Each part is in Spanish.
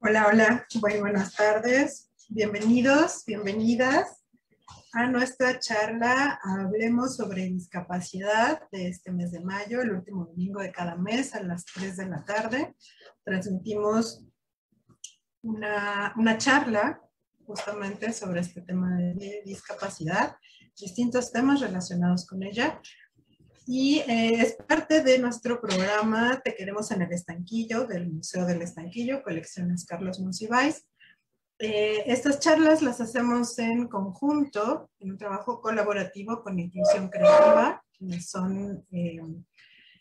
Hola, hola, muy buenas tardes. Bienvenidos, bienvenidas a nuestra charla Hablemos sobre discapacidad de este mes de mayo, el último domingo de cada mes a las 3 de la tarde. Transmitimos una charla justamente sobre este tema de discapacidad, distintos temas relacionados con ella. Y es parte de nuestro programa Te Queremos en el Estanquillo, del Museo del Estanquillo, Colecciones Carlos Monsiváis. Estas charlas las hacemos en conjunto, en un trabajo colaborativo con Inclusión Creativa, quienes son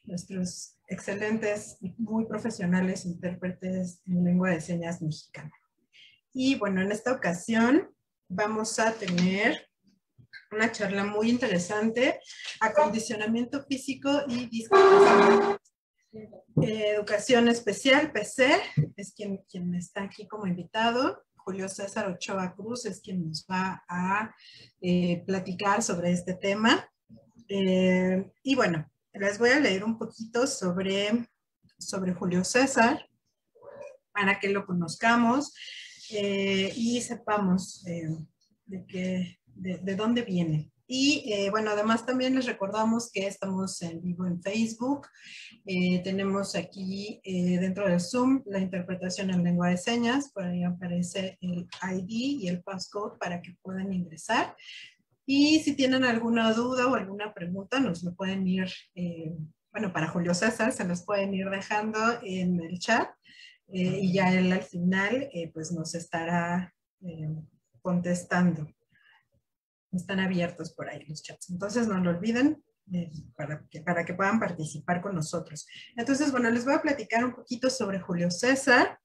nuestros excelentes y muy profesionales intérpretes en lengua de señas mexicana. Y bueno, en esta ocasión vamos a tener una charla muy interesante, acondicionamiento físico y discapacidad. Educación especial, PC, es quien está aquí como invitado. Julio César Ochoa Cruz es quien nos va a platicar sobre este tema. Y bueno, les voy a leer un poquito sobre Julio César para que lo conozcamos y sepamos de dónde viene. Y bueno, además también les recordamos que estamos en vivo en Facebook. Tenemos aquí dentro del Zoom la interpretación en lengua de señas. Por ahí aparece el ID y el passcode para que puedan ingresar. Y si tienen alguna duda o alguna pregunta, nos lo pueden ir, bueno, para Julio César, se los pueden ir dejando en el chat. Y ya él al final pues nos estará contestando. Están abiertos por ahí los chats. Entonces no lo olviden para que puedan participar con nosotros. Entonces, bueno, les voy a platicar un poquito sobre Julio César.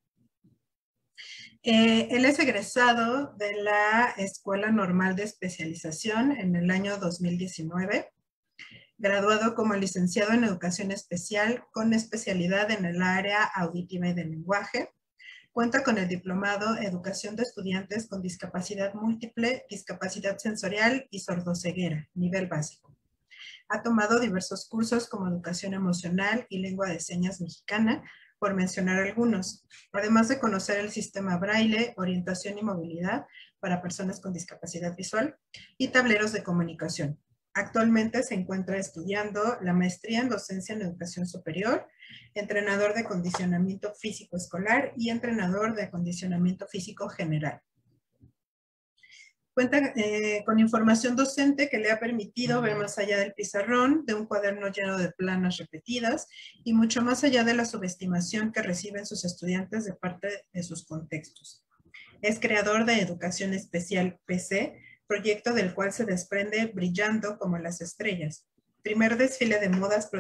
Él es egresado de la Escuela Normal de Especialización en el año 2019. Graduado como licenciado en Educación Especial con especialidad en el área auditiva y del lenguaje. Cuenta con el diplomado Educación de Estudiantes con Discapacidad Múltiple, Discapacidad Sensorial y Sordoceguera, nivel básico. Ha tomado diversos cursos como Educación Emocional y Lengua de Señas Mexicana, por mencionar algunos, además de conocer el sistema Braille, orientación y movilidad para personas con discapacidad visual y tableros de comunicación. Actualmente se encuentra estudiando la maestría en docencia en educación superior, entrenador de acondicionamiento físico escolar y entrenador de acondicionamiento físico general. Cuenta con información docente que le ha permitido ver más allá del pizarrón, de un cuaderno lleno de planas repetidas y mucho más allá de la subestimación que reciben sus estudiantes de parte de sus contextos. Es creador de Educación Especial PC, proyecto del cual se desprende Brillando como las estrellas, primer desfile de modas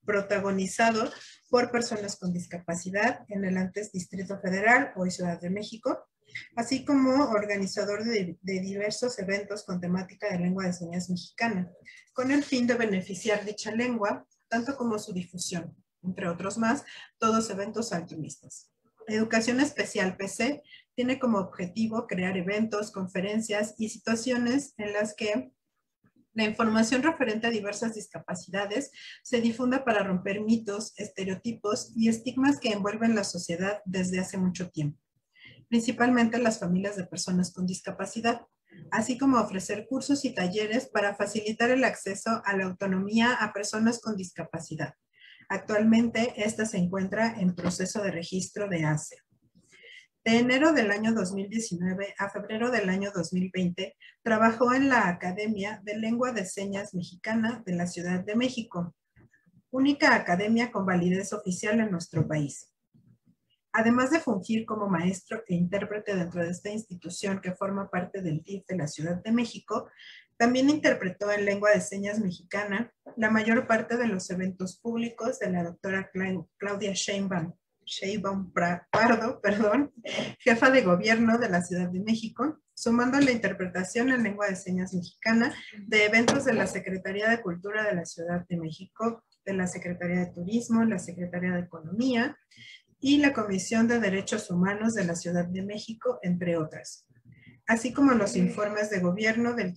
protagonizado por personas con discapacidad en el antes Distrito Federal, hoy Ciudad de México, así como organizador de diversos eventos con temática de lengua de señas mexicana, con el fin de beneficiar dicha lengua, tanto como su difusión, entre otros más, todos eventos altruistas. Educación Especial PC tiene como objetivo crear eventos, conferencias y situaciones en las que la información referente a diversas discapacidades se difunda para romper mitos, estereotipos y estigmas que envuelven la sociedad desde hace mucho tiempo, principalmente las familias de personas con discapacidad, así como ofrecer cursos y talleres para facilitar el acceso a la autonomía a personas con discapacidad. Actualmente, esta se encuentra en proceso de registro de ACE. De enero del año 2019 a febrero del año 2020, trabajó en la Academia de Lengua de Señas Mexicana de la Ciudad de México, única academia con validez oficial en nuestro país. Además de fungir como maestro e intérprete dentro de esta institución que forma parte del DIF de la Ciudad de México, también interpretó en lengua de señas mexicana la mayor parte de los eventos públicos de la doctora Claudia Sheinbaum Pardo, jefa de gobierno de la Ciudad de México, sumando la interpretación en lengua de señas mexicana de eventos de la Secretaría de Cultura de la Ciudad de México, de la Secretaría de Turismo, la Secretaría de Economía y la Comisión de Derechos Humanos de la Ciudad de México, entre otras, así como los informes de gobierno de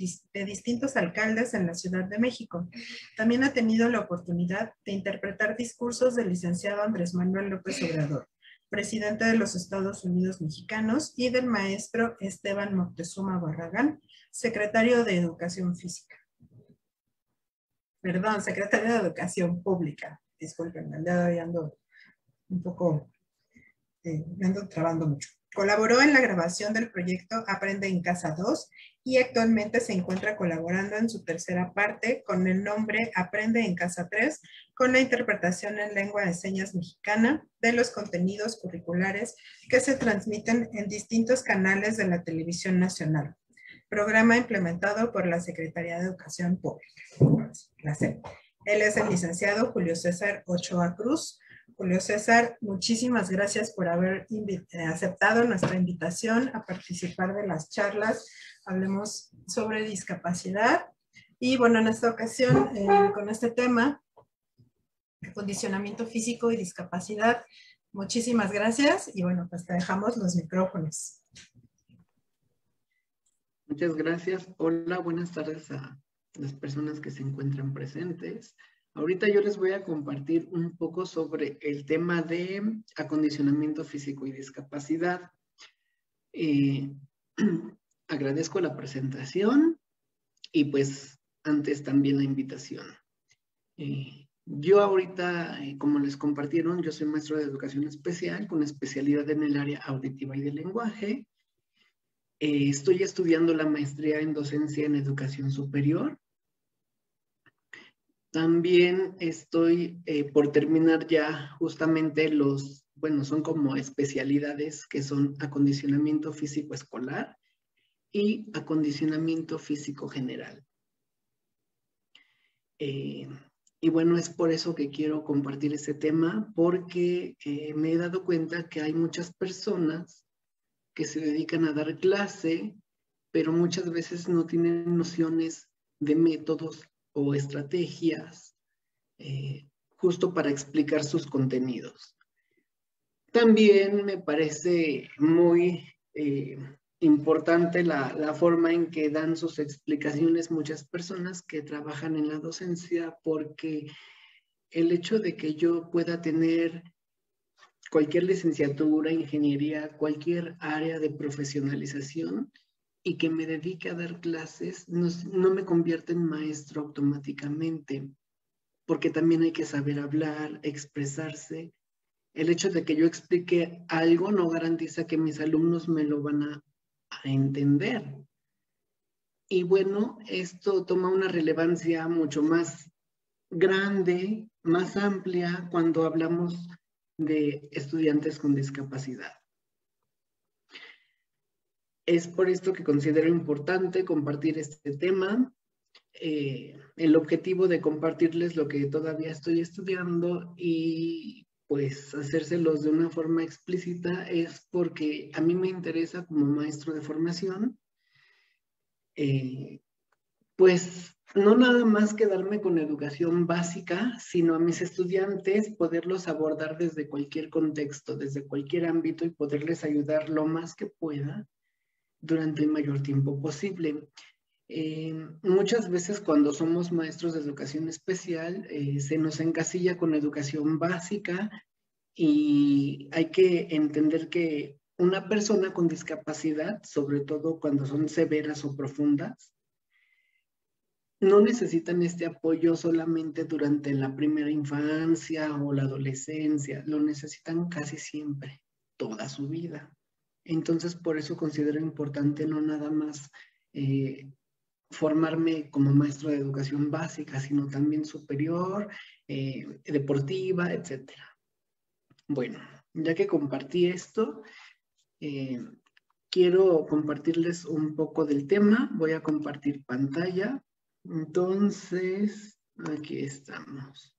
distintos alcaldes en la Ciudad de México. También ha tenido la oportunidad de interpretar discursos del licenciado Andrés Manuel López Obrador, presidente de los Estados Unidos Mexicanos, y del maestro Esteban Moctezuma Barragán, secretario de Educación Física. Perdón, secretario de Educación Pública. Disculpen, el día de hoy ando un poco, me ando trabando mucho. Colaboró en la grabación del proyecto Aprende en Casa 2 y actualmente se encuentra colaborando en su tercera parte con el nombre Aprende en Casa 3, con la interpretación en lengua de señas mexicana de los contenidos curriculares que se transmiten en distintos canales de la televisión nacional. Programa implementado por la Secretaría de Educación Pública, la SEP. Él es el licenciado Julio César Ochoa Cruz. Julio César, muchísimas gracias por haber aceptado nuestra invitación a participar de las charlas. Hablemos sobre discapacidad. Y bueno, en esta ocasión, con este tema, acondicionamiento físico y discapacidad, muchísimas gracias. Y bueno, pues te dejamos los micrófonos. Muchas gracias. Hola, buenas tardes a las personas que se encuentran presentes. Ahorita yo les voy a compartir un poco sobre el tema de acondicionamiento físico y discapacidad. Agradezco la presentación y pues antes también la invitación. Yo ahorita, como les compartieron, yo soy maestro de educación especial con especialidad en el área auditiva y de lenguaje. Estoy estudiando la maestría en docencia en educación superior. También estoy por terminar ya justamente son como especialidades que son acondicionamiento físico escolar y acondicionamiento físico general. Y bueno, es por eso que quiero compartir este tema, porque me he dado cuenta que hay muchas personas que se dedican a dar clase, pero muchas veces no tienen nociones de métodos o estrategias justo para explicar sus contenidos. También me parece muy importante la forma en que dan sus explicaciones muchas personas que trabajan en la docencia, porque el hecho de que yo pueda tener cualquier licenciatura, ingeniería, cualquier área de profesionalización y que me dedique a dar clases, no me convierte en maestro automáticamente, porque también hay que saber hablar, expresarse. El hecho de que yo explique algo no garantiza que mis alumnos me lo van a entender. Y bueno, esto toma una relevancia mucho más grande, más amplia cuando hablamos de estudiantes con discapacidad. Es por esto que considero importante compartir este tema. El objetivo de compartirles lo que todavía estoy estudiando y pues hacérselos de una forma explícita es porque a mí me interesa como maestro de formación, pues no nada más quedarme con educación básica, sino a mis estudiantes poderlos abordar desde cualquier contexto, desde cualquier ámbito y poderles ayudar lo más que pueda durante el mayor tiempo posible. Muchas veces cuando somos maestros de educación especial se nos encasilla con educación básica y hay que entender que una persona con discapacidad, sobre todo cuando son severas o profundas, no necesitan este apoyo solamente durante la primera infancia o la adolescencia, lo necesitan casi siempre, toda su vida. Entonces, por eso considero importante no nada más formarme como maestro de educación básica, sino también superior, deportiva, etc. Bueno, ya que compartí esto, quiero compartirles un poco del tema. Voy a compartir pantalla. Entonces, aquí estamos.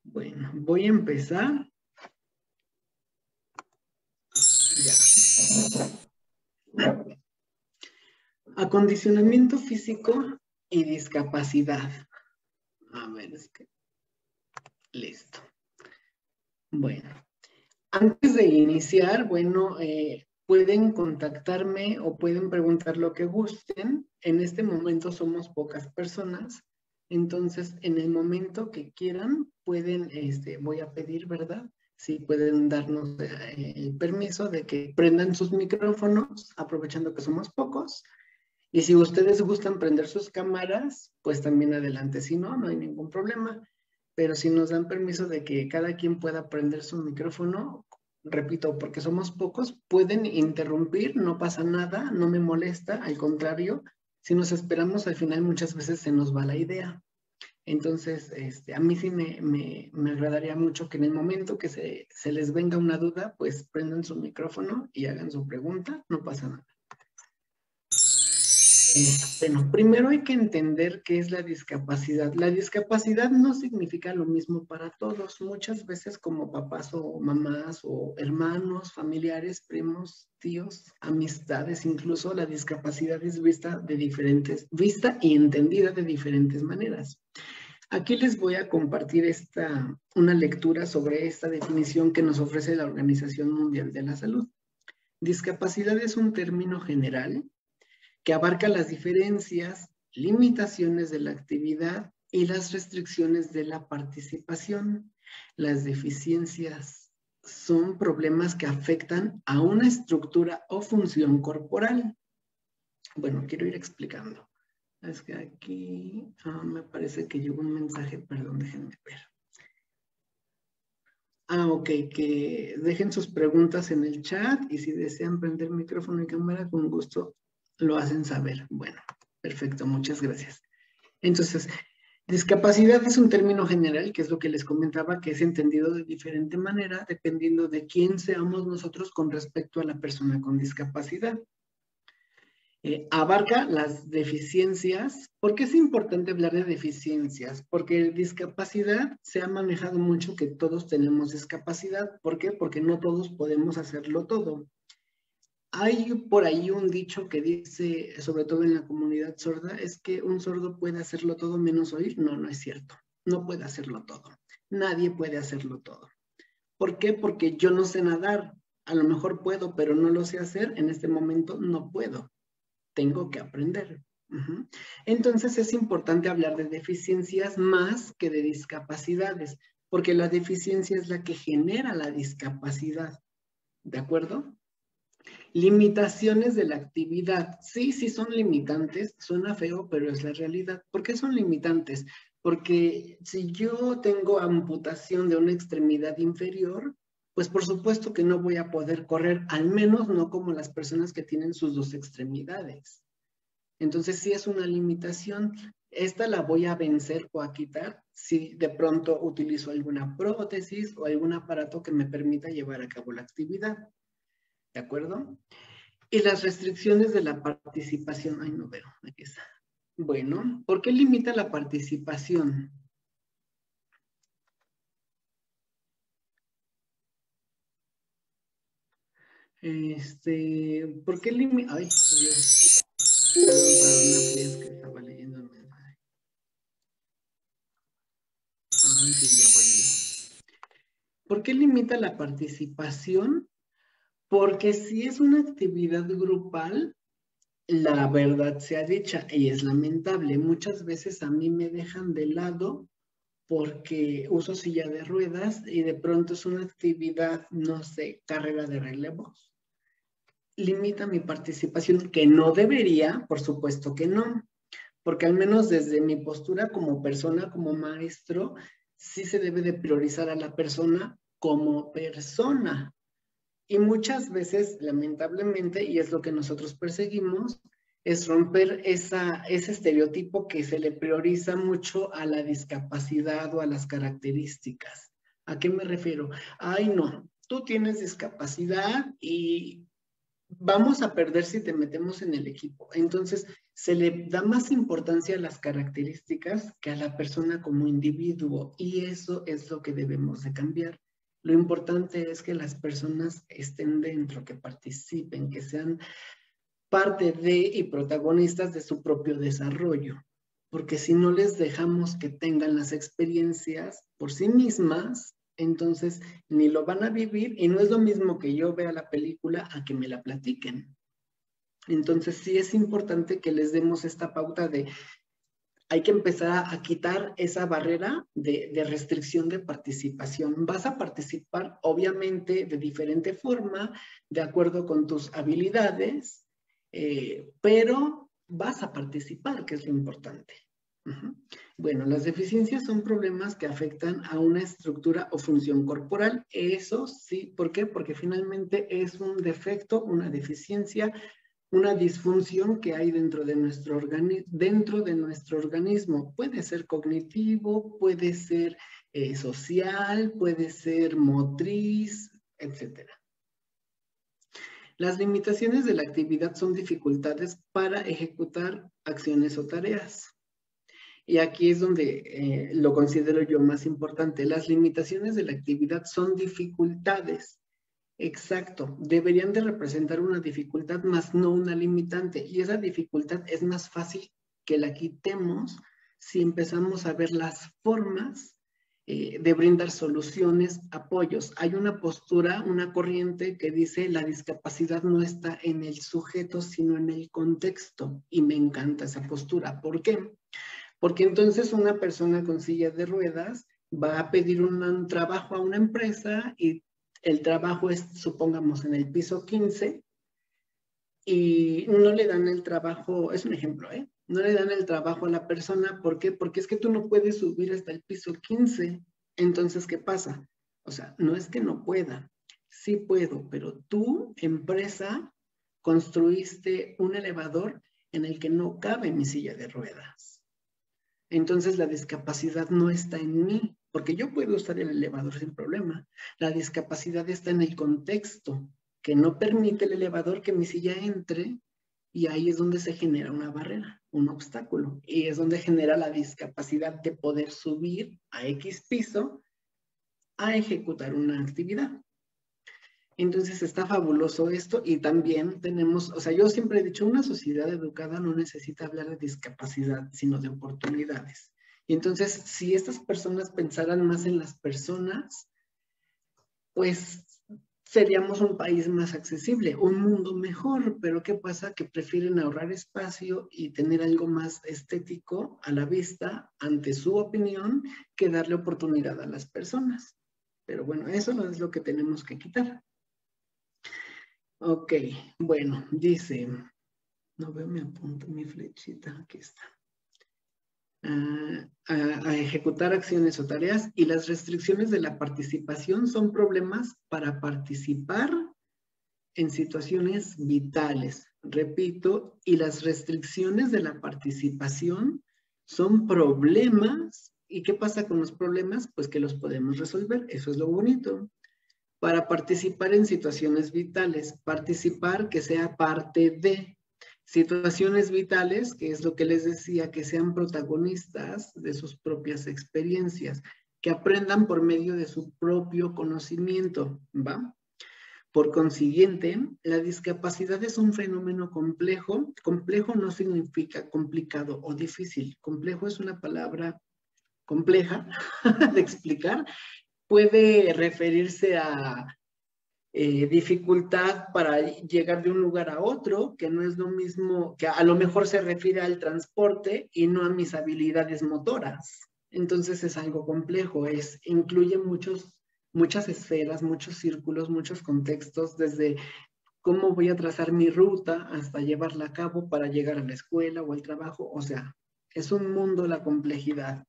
Bueno, voy a empezar. Ya. Acondicionamiento físico y discapacidad. A ver, listo. Bueno, antes de iniciar, bueno, pueden contactarme o pueden preguntar lo que gusten. En este momento somos pocas personas, Entonces, en el momento que quieran, pueden, voy a pedir, ¿verdad? Si pueden darnos el permiso de que prendan sus micrófonos, aprovechando que somos pocos. Y si ustedes gustan prender sus cámaras, pues también adelante. Si no, no hay ningún problema. Pero si nos dan permiso de que cada quien pueda prender su micrófono, repito, porque somos pocos, pueden interrumpir, no pasa nada, no me molesta, al contrario, si nos esperamos al final muchas veces se nos va la idea. Entonces, a mí sí me agradaría mucho que en el momento que se les venga una duda, pues prendan su micrófono y hagan su pregunta, no pasa nada. Bueno, primero hay que entender qué es la discapacidad. La discapacidad no significa lo mismo para todos. Muchas veces como papás o mamás o hermanos, familiares, primos, tíos, amistades, incluso la discapacidad es vista y entendida de diferentes maneras. Aquí les voy a compartir una lectura sobre esta definición que nos ofrece la Organización Mundial de la Salud. Discapacidad es un término general que abarca las diferencias, limitaciones de la actividad y las restricciones de la participación. Las deficiencias son problemas que afectan a una estructura o función corporal. Bueno, quiero ir explicando. Es que aquí me parece que llegó un mensaje, perdón, déjenme ver. Ok, que dejen sus preguntas en el chat y si desean prender micrófono y cámara, con gusto lo hacen saber. Bueno, perfecto, muchas gracias. Entonces, discapacidad es un término general, que es lo que les comentaba, que es entendido de diferente manera, dependiendo de quién seamos nosotros con respecto a la persona con discapacidad. Abarca las deficiencias. ¿Por qué es importante hablar de deficiencias? Porque discapacidad se ha manejado mucho que todos tenemos discapacidad. ¿Por qué? Porque no todos podemos hacerlo todo. Hay por ahí un dicho que dice, sobre todo en la comunidad sorda, es que un sordo puede hacerlo todo menos oír. No, no es cierto. No puede hacerlo todo. Nadie puede hacerlo todo. ¿Por qué? Porque yo no sé nadar. A lo mejor puedo, pero no lo sé hacer. En este momento no puedo. Tengo que aprender. Entonces es importante hablar de deficiencias más que de discapacidades, porque la deficiencia es la que genera la discapacidad. ¿De acuerdo? Limitaciones de la actividad. Sí, sí son limitantes, suena feo, pero es la realidad. ¿Por qué son limitantes? Porque si yo tengo amputación de una extremidad inferior, pues por supuesto que no voy a poder correr, al menos no como las personas que tienen sus dos extremidades. Entonces sí es una limitación. Esta la voy a vencer o a quitar si de pronto utilizo alguna prótesis o algún aparato que me permita llevar a cabo la actividad. ¿De acuerdo? Y las restricciones de la participación. Ay, no veo, aquí está. Bueno, ¿por qué limita la participación? ¿Por qué limita? Ay, Dios. Perdón para una fría que estaba leyendo el mensaje. Ay, que ya voy. ¿Por qué limita la participación? Porque si es una actividad grupal, la verdad sea dicha, y es lamentable, muchas veces a mí me dejan de lado porque uso silla de ruedas y de pronto es una actividad, no sé, carrera de relevos. Limita mi participación, que no debería, por supuesto que no, porque al menos desde mi postura como persona, como maestro, sí se debe de priorizar a la persona como persona. Y muchas veces, lamentablemente, y es lo que nosotros perseguimos, es romper ese estereotipo que se le prioriza mucho a la discapacidad o a las características. ¿A qué me refiero? Ay, no, tú tienes discapacidad y vamos a perder si te metemos en el equipo. Entonces, se le da más importancia a las características que a la persona como individuo, y eso es lo que debemos de cambiar. Lo importante es que las personas estén dentro, que participen, que sean parte de y protagonistas de su propio desarrollo. Porque si no les dejamos que tengan las experiencias por sí mismas, entonces ni lo van a vivir, y no es lo mismo que yo vea la película a que me la platiquen. Entonces sí es importante que les demos esta pauta de hay que empezar a quitar esa barrera de restricción de participación. Vas a participar, obviamente, de diferente forma, de acuerdo con tus habilidades, pero vas a participar, que es lo importante. Bueno, las deficiencias son problemas que afectan a una estructura o función corporal. Eso sí, ¿por qué? Porque finalmente es un defecto, una deficiencia, una disfunción que hay dentro de nuestro organismo. Puede ser cognitivo, puede ser social, puede ser motriz, etc. Las limitaciones de la actividad son dificultades para ejecutar acciones o tareas. Y aquí es donde lo considero yo más importante. Las limitaciones de la actividad son dificultades. Exacto, deberían de representar una dificultad más no una limitante, y esa dificultad es más fácil que la quitemos si empezamos a ver las formas de brindar soluciones, apoyos. Hay una postura, una corriente que dice la discapacidad no está en el sujeto sino en el contexto, y me encanta esa postura. ¿Por qué? Porque entonces una persona con silla de ruedas va a pedir un trabajo a una empresa y el trabajo es, supongamos, en el piso 15 y no le dan el trabajo, es un ejemplo, no le dan el trabajo a la persona. ¿Por qué? Porque es que tú no puedes subir hasta el piso 15. Entonces, ¿qué pasa? O sea, no es que no pueda, sí puedo, pero tú, empresa, construiste un elevador en el que no cabe mi silla de ruedas. Entonces la discapacidad no está en mí, porque yo puedo usar el elevador sin problema. La discapacidad está en el contexto, que no permite el elevador que mi silla entre, y ahí es donde se genera una barrera, un obstáculo, y es donde genera la discapacidad de poder subir a X piso a ejecutar una actividad. Entonces está fabuloso esto, y también tenemos, o sea, yo siempre he dicho, una sociedad educada no necesita hablar de discapacidad, sino de oportunidades. Y entonces, si estas personas pensaran más en las personas, pues seríamos un país más accesible, un mundo mejor. Pero ¿qué pasa? Que prefieren ahorrar espacio y tener algo más estético a la vista, ante su opinión, que darle oportunidad a las personas. Pero bueno, eso no es lo que tenemos que quitar. Ok, bueno, dice, no veo, me apunto mi flechita, aquí está. A ejecutar acciones o tareas, y las restricciones de la participación son problemas para participar en situaciones vitales. Repito, y las restricciones de la participación son problemas. ¿Y qué pasa con los problemas? Pues que los podemos resolver, eso es lo bonito. Para participar en situaciones vitales, participar que sea parte de situaciones vitales, que es lo que les decía, que sean protagonistas de sus propias experiencias, que aprendan por medio de su propio conocimiento, ¿va? Por consiguiente, la discapacidad es un fenómeno complejo. Complejo no significa complicado o difícil. Complejo es una palabra compleja de explicar. Puede referirse a dificultad para llegar de un lugar a otro, que no es lo mismo, que a lo mejor se refiere al transporte y no a mis habilidades motoras. Entonces es algo complejo, incluye muchas esferas, muchos círculos, muchos contextos, desde cómo voy a trazar mi ruta hasta llevarla a cabo para llegar a la escuela o al trabajo. O sea, es un mundo la complejidad.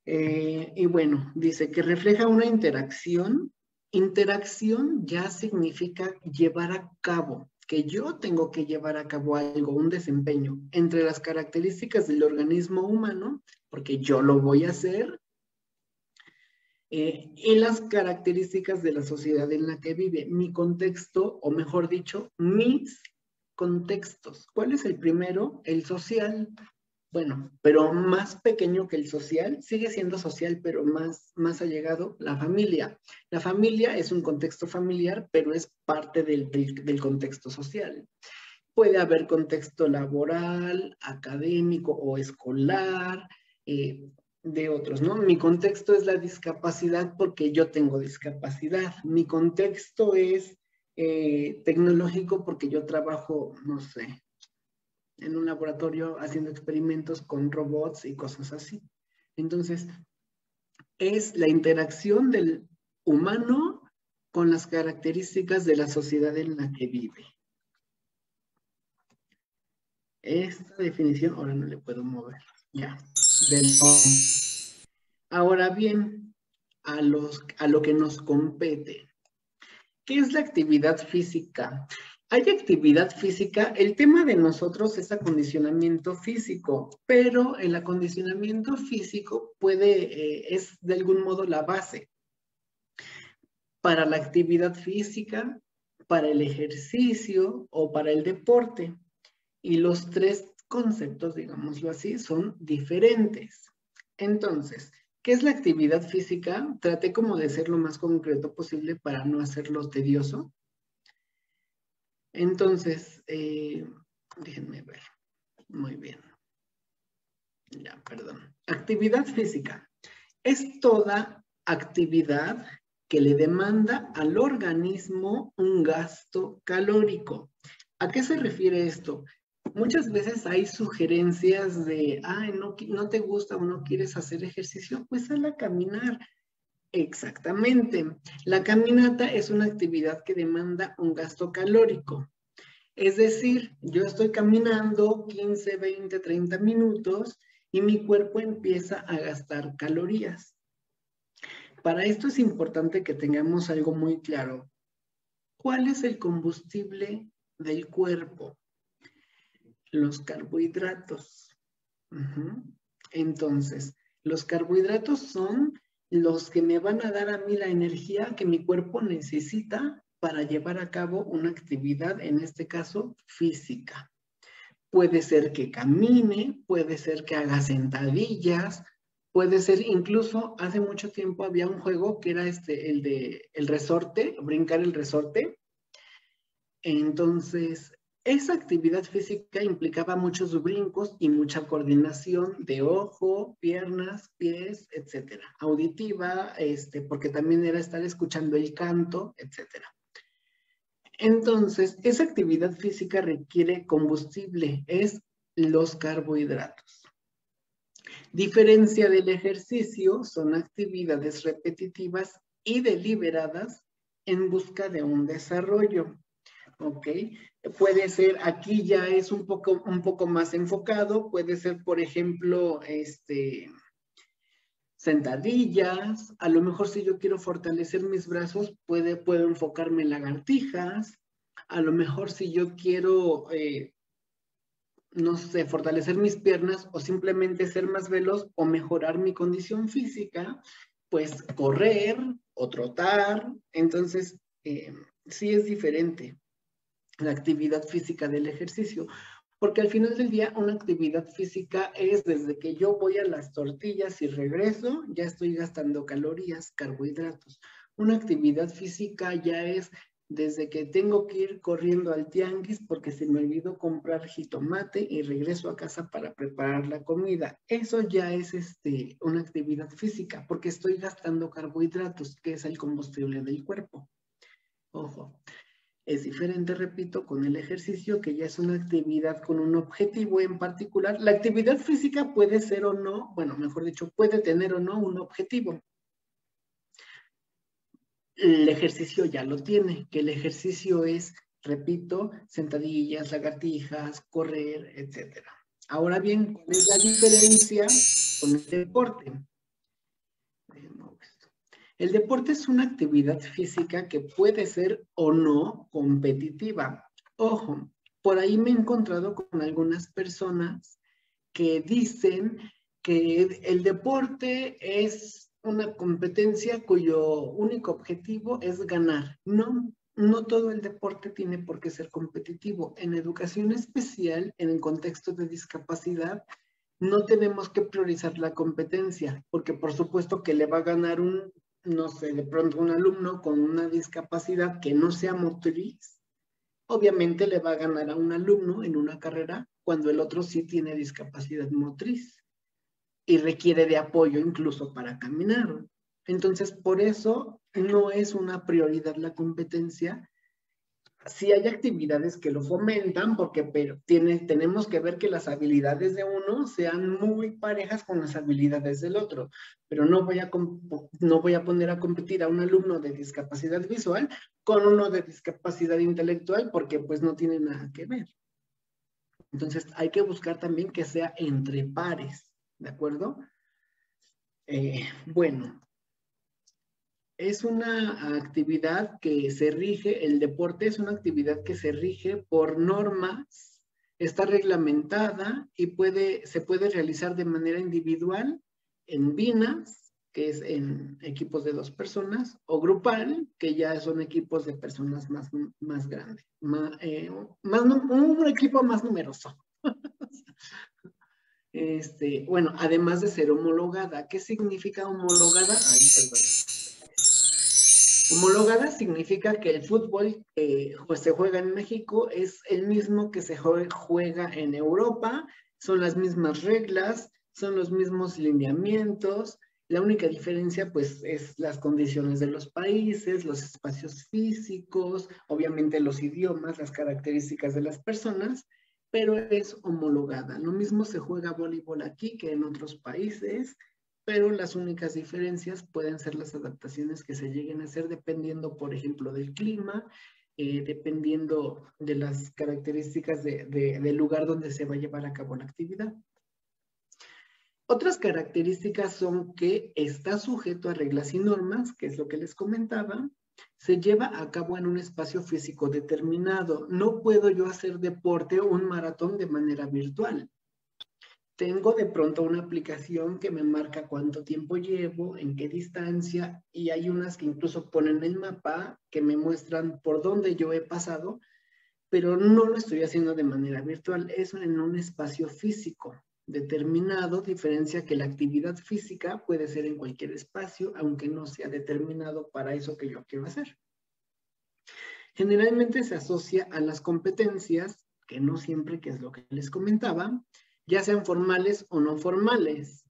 Y bueno, dice que refleja una interacción. Interacción ya significa llevar a cabo, que yo tengo que llevar a cabo algo, un desempeño, entre las características del organismo humano, porque yo lo voy a hacer, y las características de la sociedad en la que vive, mi contexto, o mejor dicho, mis contextos. ¿Cuál es el primero? El social. Bueno, pero más pequeño que el social, sigue siendo social, pero más allegado, la familia. La familia es un contexto familiar, pero es parte del contexto social. Puede haber contexto laboral, académico o escolar, de otros, ¿no? Mi contexto es la discapacidad porque yo tengo discapacidad. Mi contexto es tecnológico porque yo trabajo, no sé, en un laboratorio haciendo experimentos con robots y cosas así. Entonces, es la interacción del humano con las características de la sociedad en la que vive. Esta definición, ahora no le puedo mover, ya. Ahora bien, a lo que nos compete. ¿Qué es la actividad física? Hay actividad física, el tema de nosotros es acondicionamiento físico, pero el acondicionamiento físico es de algún modo la base para la actividad física, para el ejercicio o para el deporte. Y los tres conceptos, digámoslo así, son diferentes. Entonces, ¿qué es la actividad física? Traté como de ser lo más concreto posible para no hacerlo tedioso. Entonces, déjenme ver. Muy bien. Ya, perdón. Actividad física. Es toda actividad que le demanda al organismo un gasto calórico. ¿A qué se refiere esto? Muchas veces hay sugerencias de, ay, no te gusta o no quieres hacer ejercicio, pues sal a caminar. Exactamente. La caminata es una actividad que demanda un gasto calórico. Es decir, yo estoy caminando 15, 20, 30 minutos y mi cuerpo empieza a gastar calorías. Para esto es importante que tengamos algo muy claro. ¿Cuál es el combustible del cuerpo? Los carbohidratos. Entonces, los carbohidratos son los que me van a dar a mí la energía que mi cuerpo necesita para llevar a cabo una actividad, en este caso, física. Puede ser que camine, puede ser que haga sentadillas, puede ser incluso, hace mucho tiempo había un juego que era el resorte, brincar el resorte. Entonces, esa actividad física implicaba muchos brincos y mucha coordinación de ojo, piernas, pies, etcétera. Auditiva, porque también era estar escuchando el canto, etcétera. Entonces, esa actividad física requiere combustible, es los carbohidratos. Diferencia del ejercicio, son actividades repetitivas y deliberadas en busca de un desarrollo. ¿Ok? Puede ser, aquí ya es un poco más enfocado, puede ser, por ejemplo, sentadillas, a lo mejor si yo quiero fortalecer mis brazos, puedo enfocarme en lagartijas, a lo mejor si yo quiero, no sé, fortalecer mis piernas o simplemente ser más veloz o mejorar mi condición física, pues correr o trotar, entonces sí es diferente la actividad física del ejercicio, porque al final del día una actividad física es desde que yo voy a las tortillas y regreso, ya estoy gastando calorías, carbohidratos. Una actividad física ya es desde que tengo que ir corriendo al tianguis porque se me olvidó comprar jitomate y regreso a casa para preparar la comida. Eso ya es una actividad física porque estoy gastando carbohidratos, que es el combustible del cuerpo. Ojo. Es diferente, repito, con el ejercicio, que ya es una actividad con un objetivo en particular. La actividad física puede ser o no, bueno, mejor dicho, puede tener o no un objetivo. El ejercicio ya lo tiene, que el ejercicio es, repito, sentadillas, lagartijas, correr, etc. Ahora bien, ¿cuál es la diferencia con el deporte? El deporte es una actividad física que puede ser o no competitiva. Ojo, por ahí me he encontrado con algunas personas que dicen que el deporte es una competencia cuyo único objetivo es ganar. No, no todo el deporte tiene por qué ser competitivo. En educación especial, en el contexto de discapacidad, no tenemos que priorizar la competencia, porque por supuesto que le va a ganar no sé, de pronto un alumno con una discapacidad que no sea motriz, obviamente le va a ganar a un alumno en una carrera cuando el otro sí tiene discapacidad motriz y requiere de apoyo incluso para caminar. Entonces, por eso no es una prioridad la competencia sí hay actividades que lo fomentan, pero tenemos que ver que las habilidades de uno sean muy parejas con las habilidades del otro. Pero no voy a poner a competir a un alumno de discapacidad visual con uno de discapacidad intelectual, porque pues no tiene nada que ver. Entonces hay que buscar también que sea entre pares, ¿de acuerdo? Bueno. Es una actividad que se rige, el deporte es una actividad que se rige por normas, está reglamentada y se puede realizar de manera individual en binas, que es en equipos de 2 personas, o grupal, que ya son equipos de personas más grandes, un equipo más numeroso. Bueno, además de ser homologada. ¿Qué significa homologada? Ay, perdón. Homologada significa que el fútbol que se juega en México es el mismo que se juega en Europa, son las mismas reglas, son los mismos lineamientos. La única diferencia pues es las condiciones de los países, los espacios físicos, obviamente los idiomas, las características de las personas, pero es homologada. Lo mismo se juega voleibol aquí que en otros países, pero las únicas diferencias pueden ser las adaptaciones que se lleguen a hacer dependiendo, por ejemplo, del clima, dependiendo de las características del lugar donde se va a llevar a cabo la actividad. Otras características son que está sujeto a reglas y normas, que es lo que les comentaba, se lleva a cabo en un espacio físico determinado. No puedo yo hacer deporte o un maratón de manera virtual. Tengo de pronto una aplicación que me marca cuánto tiempo llevo, en qué distancia, y hay unas que incluso ponen el mapa que me muestran por dónde yo he pasado, pero no lo estoy haciendo de manera virtual, es en un espacio físico determinado, diferencia que la actividad física puede ser en cualquier espacio, aunque no sea determinado para eso que yo quiero hacer. Generalmente se asocia a las competencias, que no siempre, que es lo que les comentaba, ya sean formales o no formales.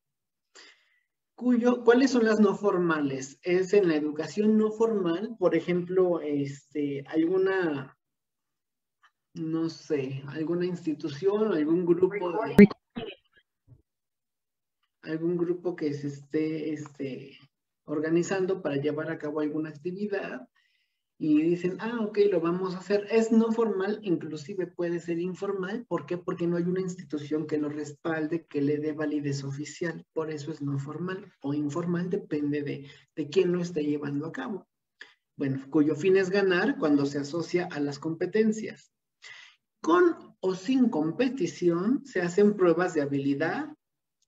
¿Cuáles son las no formales? Es en la educación no formal, por ejemplo, alguna, no sé, alguna institución, algún grupo que se esté organizando para llevar a cabo alguna actividad, y dicen, ok, lo vamos a hacer. Es no formal, inclusive puede ser informal. ¿Por qué? Porque no hay una institución que lo respalde, que le dé validez oficial. Por eso es no formal o informal, depende de quién lo esté llevando a cabo. Bueno, cuyo fin es ganar cuando se asocia a las competencias. Con o sin competición se hacen pruebas de habilidad,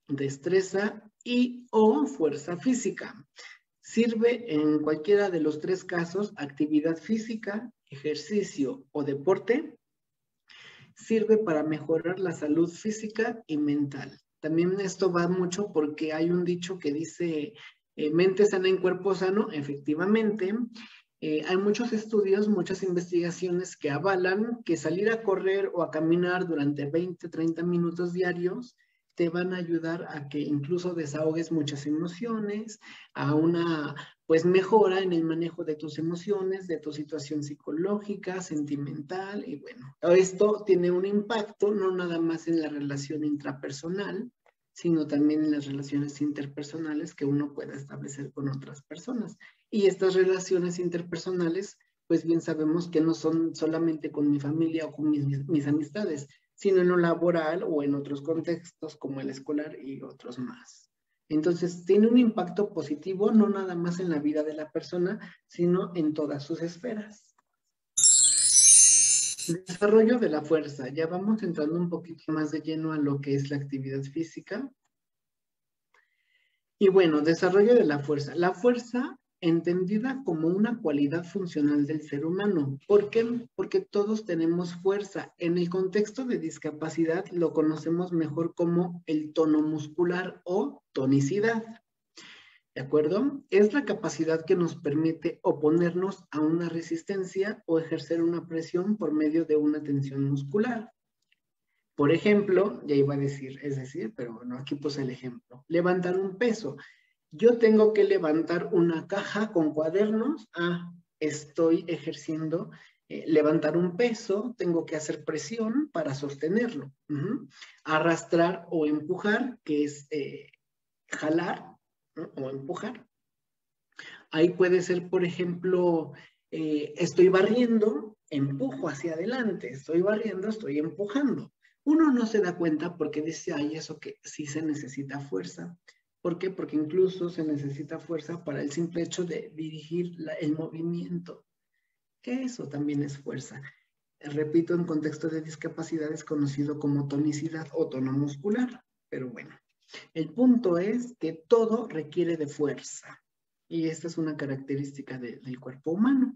destreza y o fuerza física. Sirve en cualquiera de los 3 casos, actividad física, ejercicio o deporte. Sirve para mejorar la salud física y mental. También esto va mucho porque hay un dicho que dice, mente sana en cuerpo sano. Efectivamente, hay muchos estudios, muchas investigaciones que avalan que salir a correr o a caminar durante 20, 30 minutos diarios te van a ayudar a que incluso desahogues muchas emociones, a una pues mejora en el manejo de tus emociones, de tu situación psicológica, sentimental, y bueno, esto tiene un impacto no nada más en la relación intrapersonal, sino también en las relaciones interpersonales que uno pueda establecer con otras personas. Y estas relaciones interpersonales, pues bien sabemos que no son solamente con mi familia o con mis amistades, sino en lo laboral o en otros contextos como el escolar y otros más. Entonces, tiene un impacto positivo no nada más en la vida de la persona, sino en todas sus esferas. Desarrollo de la fuerza. Ya vamos entrando un poquito más de lleno a lo que es la actividad física. Y bueno, desarrollo de la fuerza. La fuerza entendida como una cualidad funcional del ser humano. ¿Por qué? Porque todos tenemos fuerza. En el contexto de discapacidad lo conocemos mejor como el tono muscular o tonicidad. ¿De acuerdo? Es la capacidad que nos permite oponernos a una resistencia o ejercer una presión por medio de una tensión muscular. Por ejemplo, ya iba a decir, pero bueno, aquí puse el ejemplo. Levantar un peso. Yo tengo que levantar una caja con cuadernos. Estoy ejerciendo levantar un peso, tengo que hacer presión para sostenerlo. Arrastrar o empujar, que es jalar, ¿no? O empujar. Ahí puede ser, por ejemplo, estoy barriendo, empujo hacia adelante, estoy barriendo, estoy empujando. Uno no se da cuenta porque dice, ay, eso que sí se necesita fuerza. ¿Por qué? Porque incluso se necesita fuerza para el simple hecho de dirigir el movimiento, que eso también es fuerza. Repito, en contexto de discapacidad es conocido como tonicidad o tono muscular, pero bueno. El punto es que todo requiere de fuerza y esta es una característica del cuerpo humano.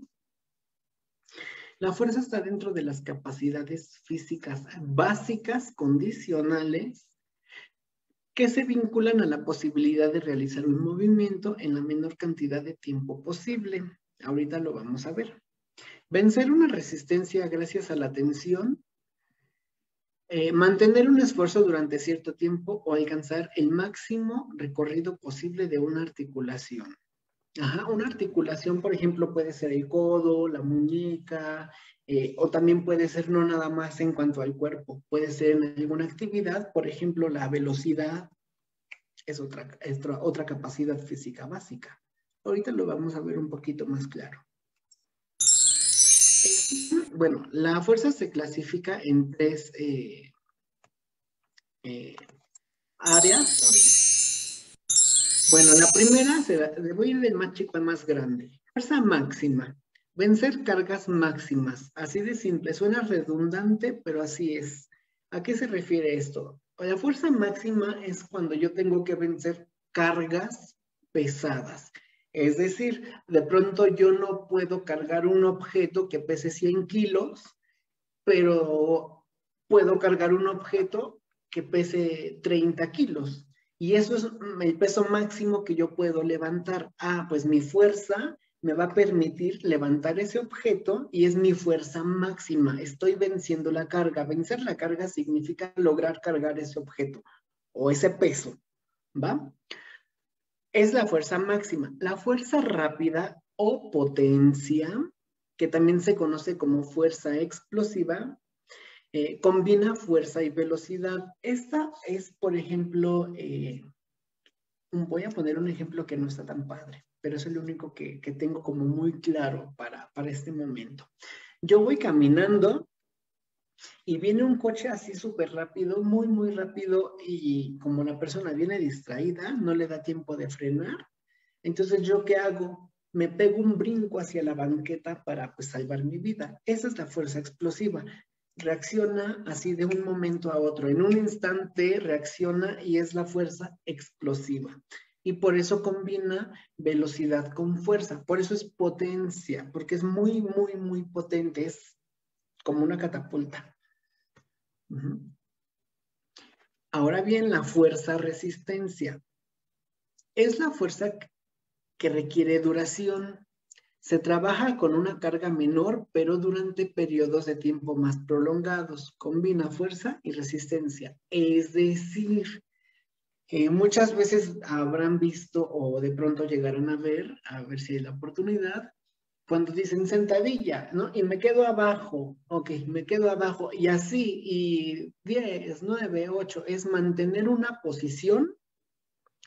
La fuerza está dentro de las capacidades físicas básicas, condicionales, que se vinculan a la posibilidad de realizar un movimiento en la menor cantidad de tiempo posible. Ahorita lo vamos a ver. Vencer una resistencia gracias a la tensión, mantener un esfuerzo durante cierto tiempo o alcanzar el máximo recorrido posible de una articulación. Una articulación, por ejemplo, puede ser el codo, la muñeca, o también puede ser no nada más en cuanto al cuerpo, puede ser en alguna actividad, por ejemplo, la velocidad es otra capacidad física básica. Ahorita lo vamos a ver un poquito más claro. Bueno, la fuerza se clasifica en tres áreas. Bueno, la primera, voy a ir del más chico al más grande. Fuerza máxima. Vencer cargas máximas. Así de simple. Suena redundante, pero así es. ¿A qué se refiere esto? La fuerza máxima es cuando yo tengo que vencer cargas pesadas. Es decir, de pronto yo no puedo cargar un objeto que pese 100 kilos, pero puedo cargar un objeto que pese 30 kilos. Y eso es el peso máximo que yo puedo levantar. Pues mi fuerza me va a permitir levantar ese objeto y es mi fuerza máxima. Estoy venciendo la carga. Vencer la carga significa lograr cargar ese objeto o ese peso, ¿va? Es la fuerza máxima. La fuerza rápida o potencia, que también se conoce como fuerza explosiva, combina fuerza y velocidad. Esta es, por ejemplo, voy a poner un ejemplo que no está tan padre, pero es el único que tengo como muy claro para este momento. Yo voy caminando y viene un coche así súper rápido, muy, muy rápido, y como la persona viene distraída, no le da tiempo de frenar. Entonces, ¿yo qué hago? Me pego un brinco hacia la banqueta para pues, salvar mi vida. Esa es la fuerza explosiva. Reacciona así de un momento a otro. En un instante reacciona y es la fuerza explosiva. Y por eso combina velocidad con fuerza. Por eso es potencia, porque es muy, muy, muy potente. Es como una catapulta. Ahora bien, la fuerza resistencia. Es la fuerza que requiere duración. Se trabaja con una carga menor, pero durante periodos de tiempo más prolongados. Combina fuerza y resistencia. Es decir, muchas veces habrán visto o de pronto llegarán a ver si hay la oportunidad, cuando dicen sentadilla, ¿no? Y me quedo abajo, ok, me quedo abajo, y así, y 10, 9, 8, es mantener una posición.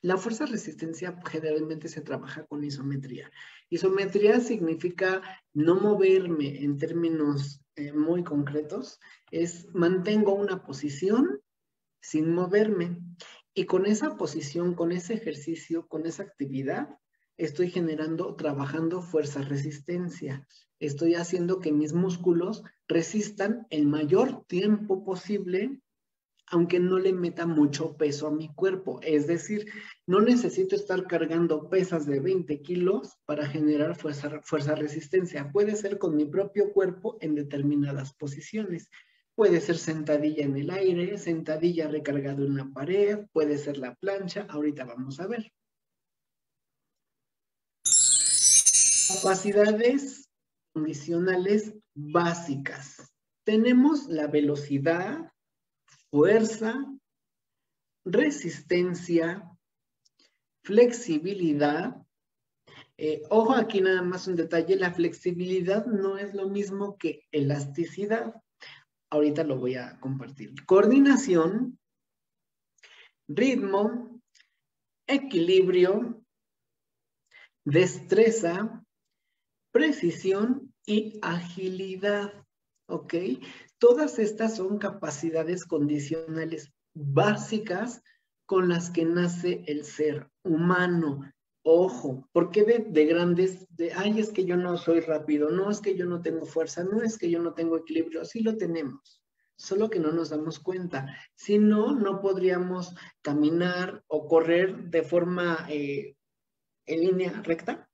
La fuerza resistencia generalmente se trabaja con isometría. Isometría significa no moverme en términos muy concretos, es mantengo una posición sin moverme. Y con esa posición, con ese ejercicio, con esa actividad, estoy trabajando fuerza-resistencia. Estoy haciendo que mis músculos resistan el mayor tiempo posible, aunque no le meta mucho peso a mi cuerpo. Es decir, no necesito estar cargando pesas de 20 kilos para generar fuerza-resistencia. Puede ser con mi propio cuerpo en determinadas posiciones. Puede ser sentadilla en el aire, sentadilla recargado en la pared, puede ser la plancha. Ahorita vamos a ver. Capacidades condicionales básicas. Tenemos la velocidad, fuerza, resistencia, flexibilidad Ojo aquí nada más un detalle, la flexibilidad no es lo mismo que elasticidad. Ahorita lo voy a compartir. Coordinación, ritmo, equilibrio, destreza, precisión y agilidad, ¿ok? Todas estas son capacidades condicionales básicas con las que nace el ser humano. Ojo, ¿por qué de grandes, ay, es que yo no soy rápido, no es que yo no tengo fuerza, no es que yo no tengo equilibrio? Sí lo tenemos, solo que no nos damos cuenta. Si no, no podríamos caminar o correr de forma en línea recta.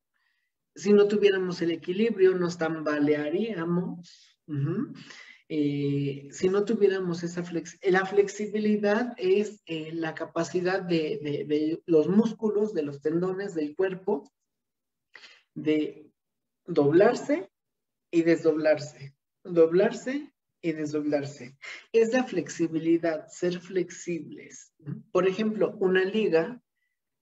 Si no tuviéramos el equilibrio, nos tambalearíamos. Si no tuviéramos esa la flexibilidad es la capacidad de los músculos, de los tendones del cuerpo, de doblarse y desdoblarse, doblarse y desdoblarse. Es la flexibilidad, ser flexibles. Por ejemplo, una liga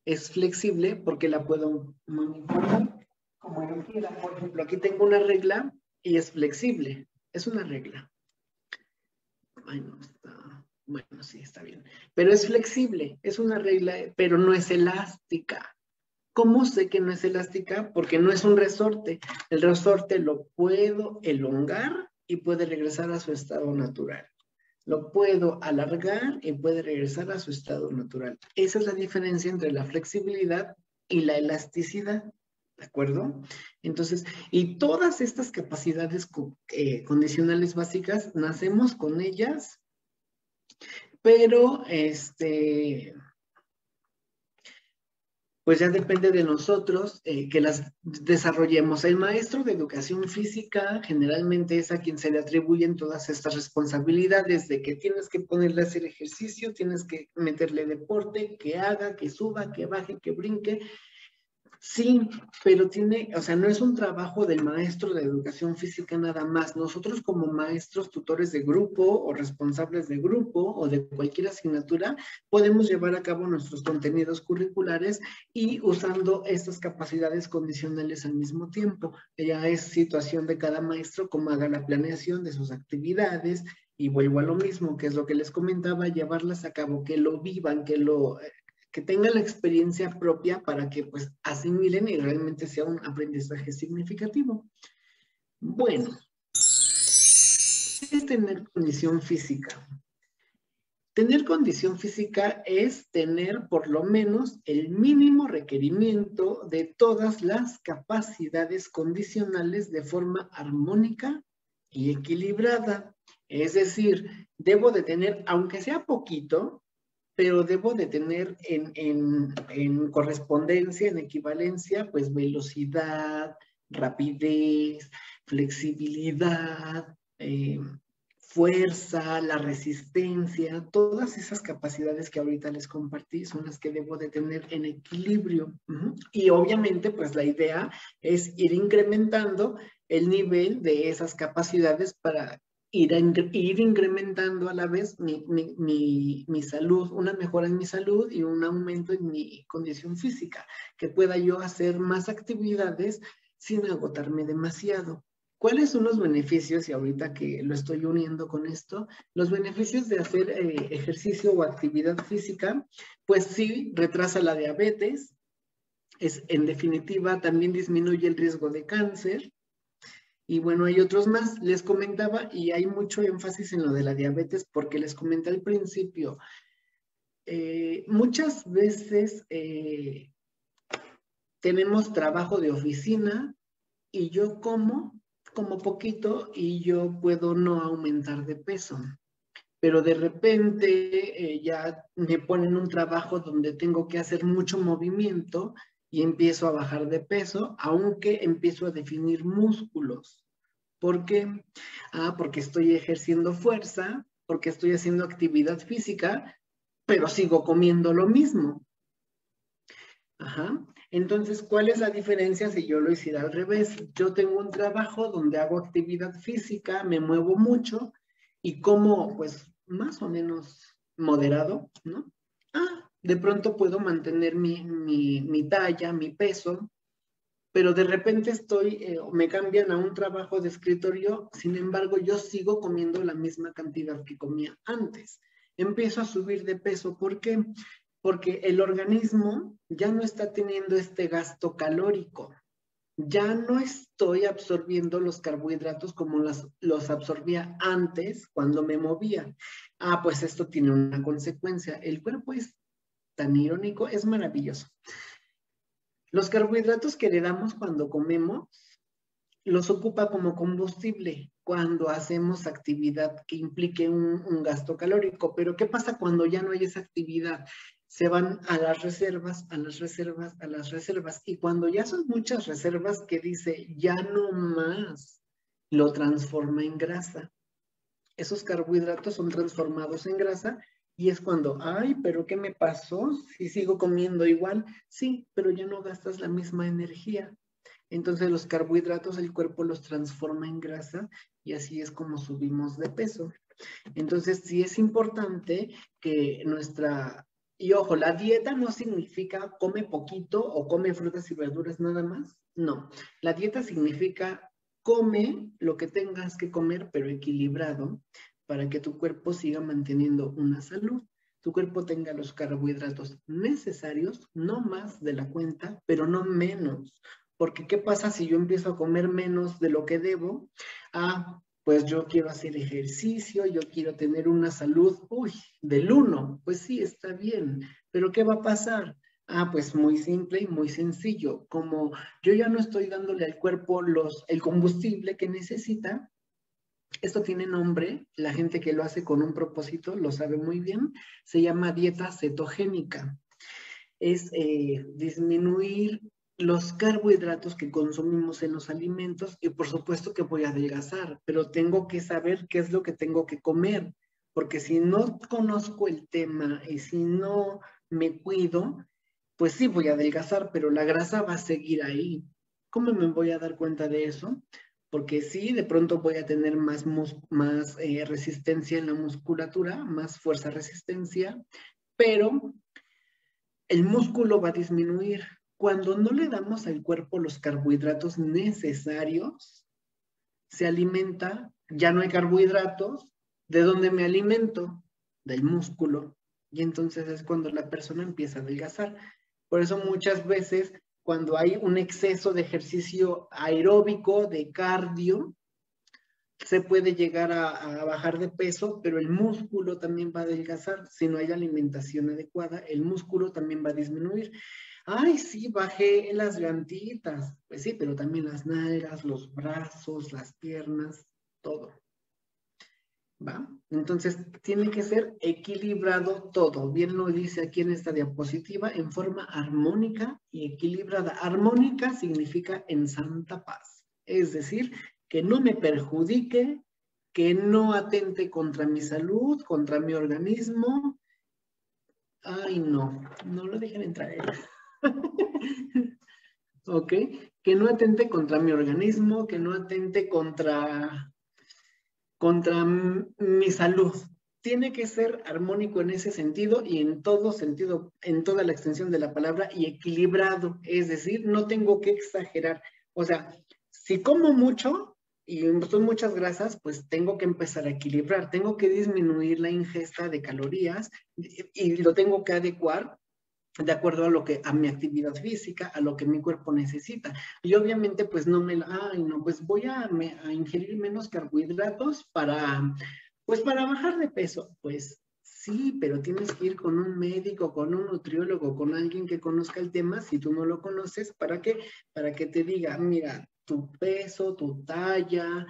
es flexible porque la puedo manipular como yo quiera. Por ejemplo, aquí tengo una regla y es flexible. Es una regla. Ay, no está. Bueno, sí, está bien. Pero es flexible. Es una regla, pero no es elástica. ¿Cómo sé que no es elástica? Porque no es un resorte. El resorte lo puedo elongar y puede regresar a su estado natural. Lo puedo alargar y puede regresar a su estado natural. Esa es la diferencia entre la flexibilidad y la elasticidad. ¿De acuerdo? Entonces, y todas estas capacidades condicionales básicas, nacemos con ellas, pero pues ya depende de nosotros que las desarrollemos. El maestro de educación física generalmente es a quien se le atribuyen todas estas responsabilidades de que tienes que ponerle a hacer ejercicio, tienes que meterle deporte, que haga, que suba, que baje, que brinque. Sí, pero o sea, no es un trabajo del maestro de educación física nada más. Nosotros como maestros, tutores de grupo o responsables de grupo o de cualquier asignatura, podemos llevar a cabo nuestros contenidos curriculares y usando estas capacidades condicionales al mismo tiempo. Ya es situación de cada maestro cómo haga la planeación de sus actividades y vuelvo a lo mismo, que es lo que les comentaba, llevarlas a cabo, que lo vivan, que tengan la experiencia propia para que pues asimilen y realmente sea un aprendizaje significativo. Bueno, ¿qué es tener condición física? Tener condición física es tener por lo menos el mínimo requerimiento de todas las capacidades condicionales de forma armónica y equilibrada. Es decir, debo de tener, aunque sea poquito, pero debo de tener en correspondencia, en equivalencia, pues velocidad, rapidez, flexibilidad, fuerza, la resistencia, todas esas capacidades que ahorita les compartí son las que debo de tener en equilibrio. Y obviamente, pues la idea es ir incrementando el nivel de esas capacidades para ir incrementando a la vez mi salud, una mejora en mi salud y un aumento en mi condición física, que pueda yo hacer más actividades sin agotarme demasiado. ¿Cuáles son los beneficios? Y ahorita que lo estoy uniendo con esto, los beneficios de hacer ejercicio o actividad física, pues sí, retrasa la diabetes, en definitiva también disminuye el riesgo de cáncer. Y bueno, hay otros más, les comentaba, y hay mucho énfasis en lo de la diabetes, porque les comenté al principio, muchas veces tenemos trabajo de oficina y yo como poquito y yo puedo no aumentar de peso. Pero de repente ya me ponen un trabajo donde tengo que hacer mucho movimiento y empiezo a bajar de peso, aunque empiezo a definir músculos. ¿Por qué? Porque estoy ejerciendo fuerza, porque estoy haciendo actividad física, pero sigo comiendo lo mismo. Entonces, ¿cuál es la diferencia si yo lo hiciera al revés? Yo tengo un trabajo donde hago actividad física, me muevo mucho y como, pues, más o menos moderado, ¿no? De pronto puedo mantener mi talla, mi peso, pero de repente me cambian a un trabajo de escritorio, sin embargo, yo sigo comiendo la misma cantidad que comía antes. Empiezo a subir de peso. ¿Por qué? Porque el organismo ya no está teniendo este gasto calórico. Ya no estoy absorbiendo los carbohidratos como los absorbía antes cuando me movía. Ah, pues esto tiene una consecuencia. El cuerpo es tan irónico, es maravilloso. Los carbohidratos que heredamos cuando comemos los ocupa como combustible cuando hacemos actividad que implique un gasto calórico. Pero ¿qué pasa cuando ya no hay esa actividad? Se van a las reservas, a las reservas, a las reservas. Y cuando ya son muchas reservas que dice, ya no más, lo transforma en grasa. Esos carbohidratos son transformados en grasa y es cuando, ay, pero ¿qué me pasó? Si sigo comiendo igual, sí, pero ya no gastas la misma energía. Entonces los carbohidratos el cuerpo los transforma en grasa y así es como subimos de peso. Entonces sí es importante que y ojo, la dieta no significa come poquito o come frutas y verduras nada más. No, la dieta significa come lo que tengas que comer, pero equilibrado, para que tu cuerpo siga manteniendo una salud. Tu cuerpo tenga los carbohidratos necesarios, no más de la cuenta, pero no menos. Porque ¿qué pasa si yo empiezo a comer menos de lo que debo? Ah, pues yo quiero hacer ejercicio, yo quiero tener una salud, del 1. Pues sí, está bien, pero ¿qué va a pasar? Ah, pues muy simple y muy sencillo. Como yo ya no estoy dándole al cuerpo el combustible que necesita, esto tiene nombre, la gente que lo hace con un propósito lo sabe muy bien, se llama dieta cetogénica. Es disminuir los carbohidratos que consumimos en los alimentos y por supuesto que voy a adelgazar, pero tengo que saber qué es lo que tengo que comer, porque si no conozco el tema y si no me cuido, pues sí voy a adelgazar, pero la grasa va a seguir ahí. ¿Cómo me voy a dar cuenta de eso? Porque sí, de pronto voy a tener más resistencia en la musculatura, más fuerza-resistencia, pero el músculo va a disminuir. Cuando no le damos al cuerpo los carbohidratos necesarios, se alimenta, ya no hay carbohidratos, ¿de dónde me alimento? Del músculo. Y entonces es cuando la persona empieza a adelgazar. Por eso muchas veces cuando hay un exceso de ejercicio aeróbico, de cardio, se puede llegar a bajar de peso, pero el músculo también va a adelgazar. Si no hay alimentación adecuada, el músculo también va a disminuir. Ay, sí, bajé las llantitas. Pues sí, pero también las nalgas, los brazos, las piernas, todo. ¿Va? Entonces, tiene que ser equilibrado todo. Bien lo dice aquí en esta diapositiva, en forma armónica y equilibrada. Armónica significa en santa paz. Es decir, que no me perjudique, que no atente contra mi salud, contra mi organismo. Ay, no lo dejen entrar. ¿Ok? Que no atente contra mi organismo, que no atente contra mi salud. Tiene que ser armónico en ese sentido y en todo sentido, en toda la extensión de la palabra y equilibrado. Es decir, no tengo que exagerar. O sea, si como mucho y son muchas grasas, pues tengo que empezar a equilibrar. Tengo que disminuir la ingesta de calorías y lo tengo que adecuar de acuerdo a mi actividad física, a lo que mi cuerpo necesita. Y obviamente, pues pues voy a ingerir menos carbohidratos pues para bajar de peso. Pues sí, pero tienes que ir con un médico, con un nutriólogo, con alguien que conozca el tema. Si tú no lo conoces, ¿para qué? Para que te diga, mira, tu peso, tu talla,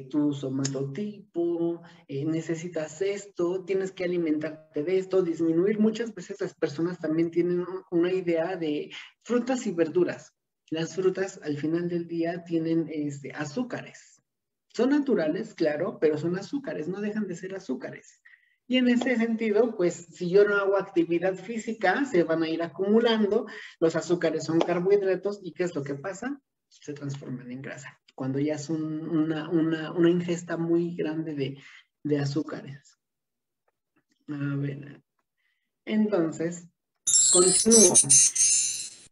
tu somatotipo, necesitas esto, tienes que alimentarte de esto, disminuir. Muchas veces las personas también tienen una idea de frutas y verduras. Las frutas al final del día tienen azúcares. Son naturales, claro, pero son azúcares, no dejan de ser azúcares. Y en ese sentido, pues si yo no hago actividad física, se van a ir acumulando. Los azúcares son carbohidratos y ¿qué es lo que pasa? Se transforman en grasa. Cuando ya es una ingesta muy grande de azúcares. A ver. Entonces, continúo.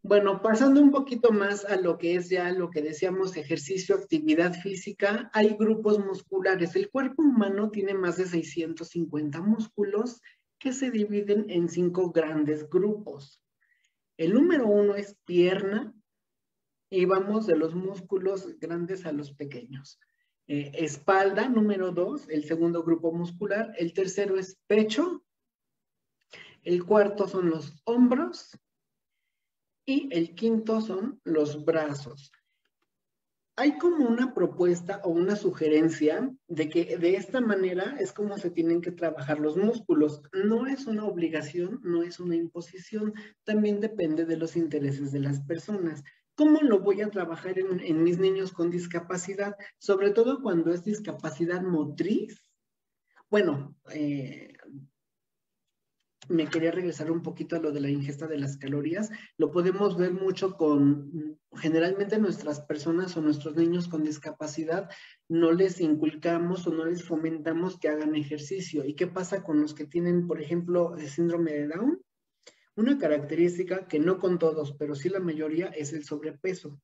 Bueno, pasando un poquito más a lo que es ya lo que decíamos ejercicio, actividad física, hay grupos musculares. El cuerpo humano tiene más de 650 músculos que se dividen en 5 grandes grupos. El número 1 es pierna y vamos de los músculos grandes a los pequeños. Espalda, número 2, el segundo grupo muscular. El tercero es pecho. El cuarto son los hombros. Y el quinto son los brazos. Hay como una propuesta o una sugerencia de que de esta manera es como se tienen que trabajar los músculos. No es una obligación, no es una imposición, también depende de los intereses de las personas. ¿Cómo lo voy a trabajar en mis niños con discapacidad? Sobre todo cuando es discapacidad motriz. Bueno, me quería regresar un poquito a lo de la ingesta de las calorías. Lo podemos ver mucho generalmente nuestras personas o nuestros niños con discapacidad, no les inculcamos o no les fomentamos que hagan ejercicio. ¿Y qué pasa con los que tienen, por ejemplo, el síndrome de Down? Una característica que no con todos, pero sí la mayoría, es el sobrepeso.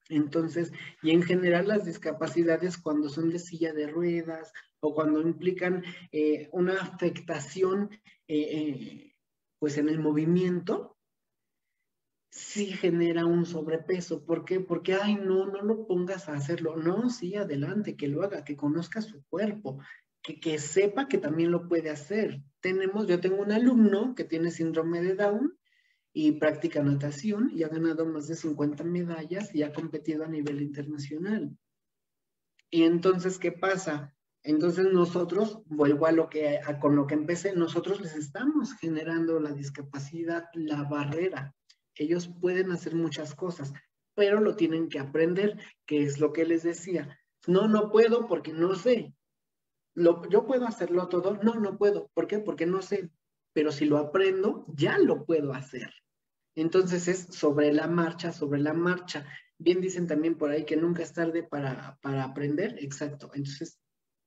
Entonces, y en general las discapacidades cuando son de silla de ruedas o cuando implican una afectación pues en el movimiento, sí genera un sobrepeso. ¿Por qué? Porque, ay, no lo pongas a hacerlo. No, sí, adelante, que lo haga, que conozca su cuerpo, que sepa que también lo puede hacer. Yo tengo un alumno que tiene síndrome de Down y practica natación y ha ganado más de 50 medallas y ha competido a nivel internacional. Y entonces, ¿qué pasa? Entonces nosotros, vuelvo con lo que empecé, nosotros les estamos generando la discapacidad, la barrera. Ellos pueden hacer muchas cosas, pero lo tienen que aprender, que es lo que les decía. No puedo porque no sé. ¿Yo puedo hacerlo todo? No puedo. ¿Por qué? Porque no sé. Pero si lo aprendo, ya lo puedo hacer. Entonces es sobre la marcha, sobre la marcha. Bien dicen también por ahí que nunca es tarde para aprender. Exacto. Entonces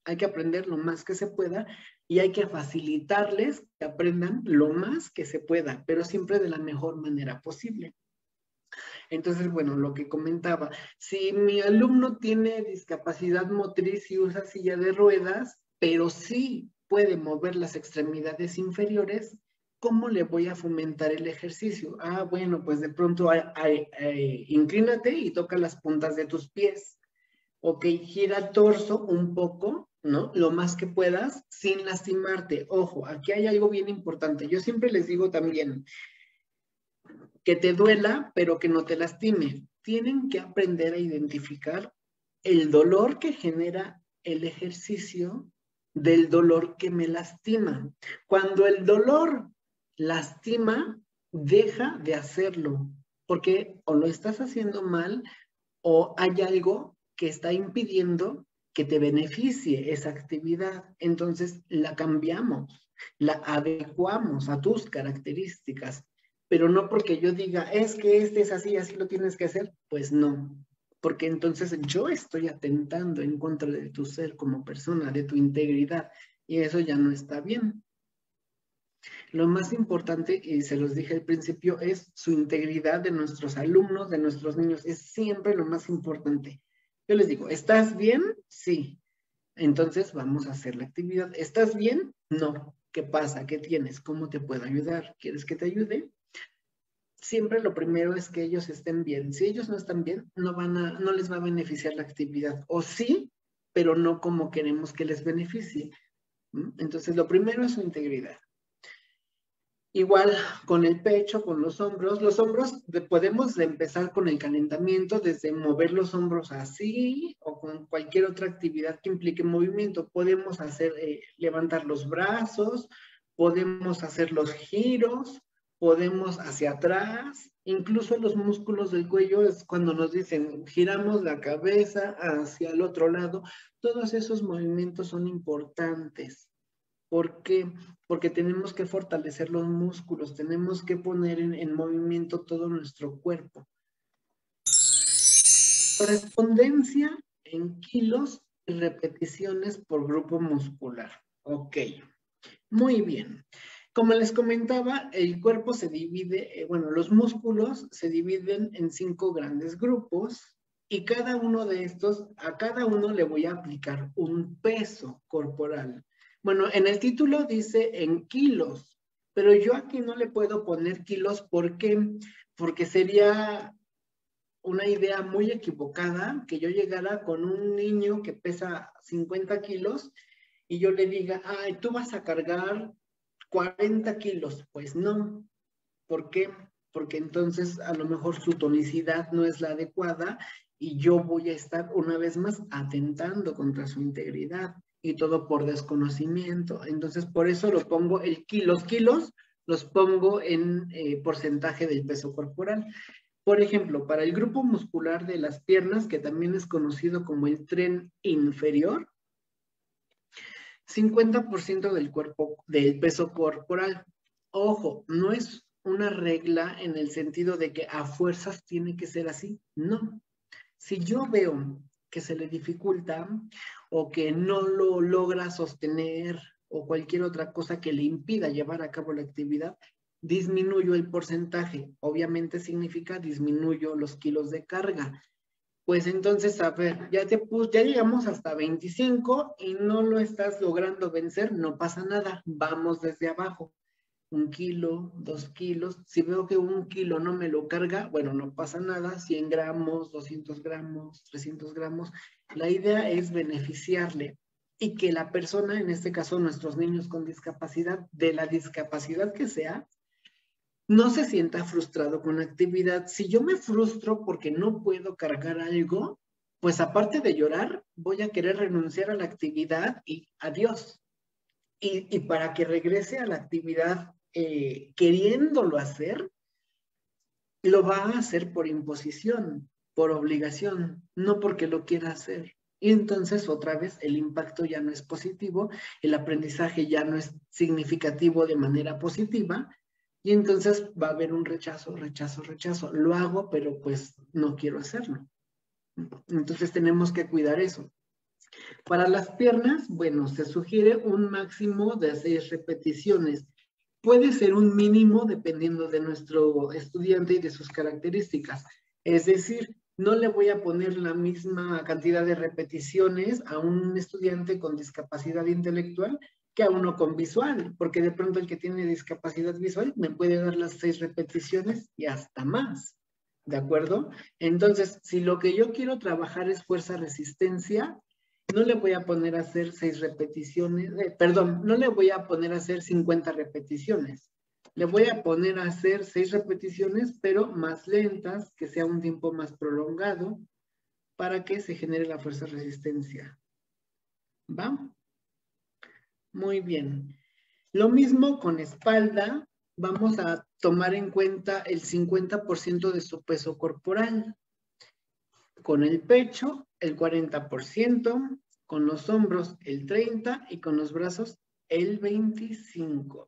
hay que aprender lo más que se pueda y hay que facilitarles que aprendan lo más que se pueda, pero siempre de la mejor manera posible. Entonces, bueno, lo que comentaba, si mi alumno tiene discapacidad motriz y usa silla de ruedas, pero sí puede mover las extremidades inferiores, ¿cómo le voy a fomentar el ejercicio? Ah, bueno, pues de pronto inclínate y toca las puntas de tus pies. Ok, gira el torso un poco, ¿no? Lo más que puedas sin lastimarte. Ojo, aquí hay algo bien importante. Yo siempre les digo también que te duela, pero que no te lastime. Tienen que aprender a identificar el dolor que genera el ejercicio del dolor que me lastima. Cuando el dolor lastima, deja de hacerlo, porque o lo estás haciendo mal o hay algo que está impidiendo que te beneficie esa actividad. Entonces la cambiamos, la adecuamos a tus características, pero no porque yo diga, es que este es así, así lo tienes que hacer, pues no, porque entonces yo estoy atentando en contra de tu ser como persona, de tu integridad, y eso ya no está bien. Lo más importante, y se los dije al principio, es su integridad de nuestros alumnos, de nuestros niños. Es siempre lo más importante. Yo les digo, ¿estás bien? Sí. Entonces vamos a hacer la actividad. ¿Estás bien? No. ¿Qué pasa? ¿Qué tienes? ¿Cómo te puedo ayudar? ¿Quieres que te ayude? Siempre lo primero es que ellos estén bien. Si ellos no están bien, no les va a beneficiar la actividad. O sí, pero no como queremos que les beneficie. Entonces, lo primero es su integridad. Igual con el pecho, con los hombros. Los hombros podemos empezar con el calentamiento, desde mover los hombros así o con cualquier otra actividad que implique movimiento. Podemos hacer, levantar los brazos, podemos hacer los giros, podemos hacia atrás. Incluso los músculos del cuello es cuando nos dicen giramos la cabeza hacia el otro lado. Todos esos movimientos son importantes. ¿Por qué? Porque tenemos que fortalecer los músculos, tenemos que poner en movimiento todo nuestro cuerpo. Correspondencia en kilos y repeticiones por grupo muscular. Ok, muy bien. Como les comentaba, el cuerpo se divide, bueno, los músculos se dividen en 5 grandes grupos y cada uno de estos, a cada uno le voy a aplicar un peso corporal. Bueno, en el título dice en kilos, pero yo aquí no le puedo poner kilos. ¿Por qué? Porque sería una idea muy equivocada que yo llegara con un niño que pesa 50 kilos y yo le diga, ay, tú vas a cargar 40 kilos. Pues no. ¿Por qué? Porque entonces a lo mejor su tonicidad no es la adecuada y yo voy a estar una vez más atentando contra su integridad y todo por desconocimiento. Entonces por eso lo pongo, los kilos los pongo en porcentaje del peso corporal. Por ejemplo, para el grupo muscular de las piernas, que también es conocido como el tren inferior, 50% del peso corporal. Ojo, no es una regla en el sentido de que a fuerzas tiene que ser así. No. Si yo veo que se le dificulta o que no lo logra sostener o cualquier otra cosa que le impida llevar a cabo la actividad, disminuyo el porcentaje. Obviamente significa disminuyo los kilos de carga. Pues entonces, a ver, ya llegamos hasta 25 y no lo estás logrando vencer, no pasa nada, vamos desde abajo. 1 kilo, 2 kilos, si veo que 1 kilo no me lo carga, bueno, no pasa nada, 100 gramos, 200 gramos, 300 gramos. La idea es beneficiarle y que la persona, en este caso nuestros niños con discapacidad, de la discapacidad que sea, no se sienta frustrado con la actividad. Si yo me frustro porque no puedo cargar algo, pues aparte de llorar, voy a querer renunciar a la actividad y adiós. Y para que regrese a la actividad queriéndolo hacer, lo va a hacer por imposición, por obligación, no porque lo quiera hacer. Y entonces otra vez el impacto ya no es positivo, el aprendizaje ya no es significativo de manera positiva, y entonces va a haber un rechazo, rechazo, rechazo. Lo hago, pero pues no quiero hacerlo. Entonces tenemos que cuidar eso. Para las piernas, bueno, se sugiere un máximo de 6 repeticiones. Puede ser un mínimo dependiendo de nuestro estudiante y de sus características. Es decir, no le voy a poner la misma cantidad de repeticiones a un estudiante con discapacidad intelectual que a uno con visual, porque de pronto el que tiene discapacidad visual me puede dar las 6 repeticiones y hasta más. ¿De acuerdo? Entonces, si lo que yo quiero trabajar es fuerza-resistencia, no le voy a poner a hacer 6 repeticiones, no le voy a poner a hacer 50 repeticiones. Le voy a poner a hacer 6 repeticiones, pero más lentas, que sea un tiempo más prolongado, para que se genere la fuerza-resistencia. ¿Va? Muy bien. Lo mismo con espalda, vamos a tomar en cuenta el 50% de su peso corporal. Con el pecho, el 40%, con los hombros, el 30% y con los brazos, el 25%.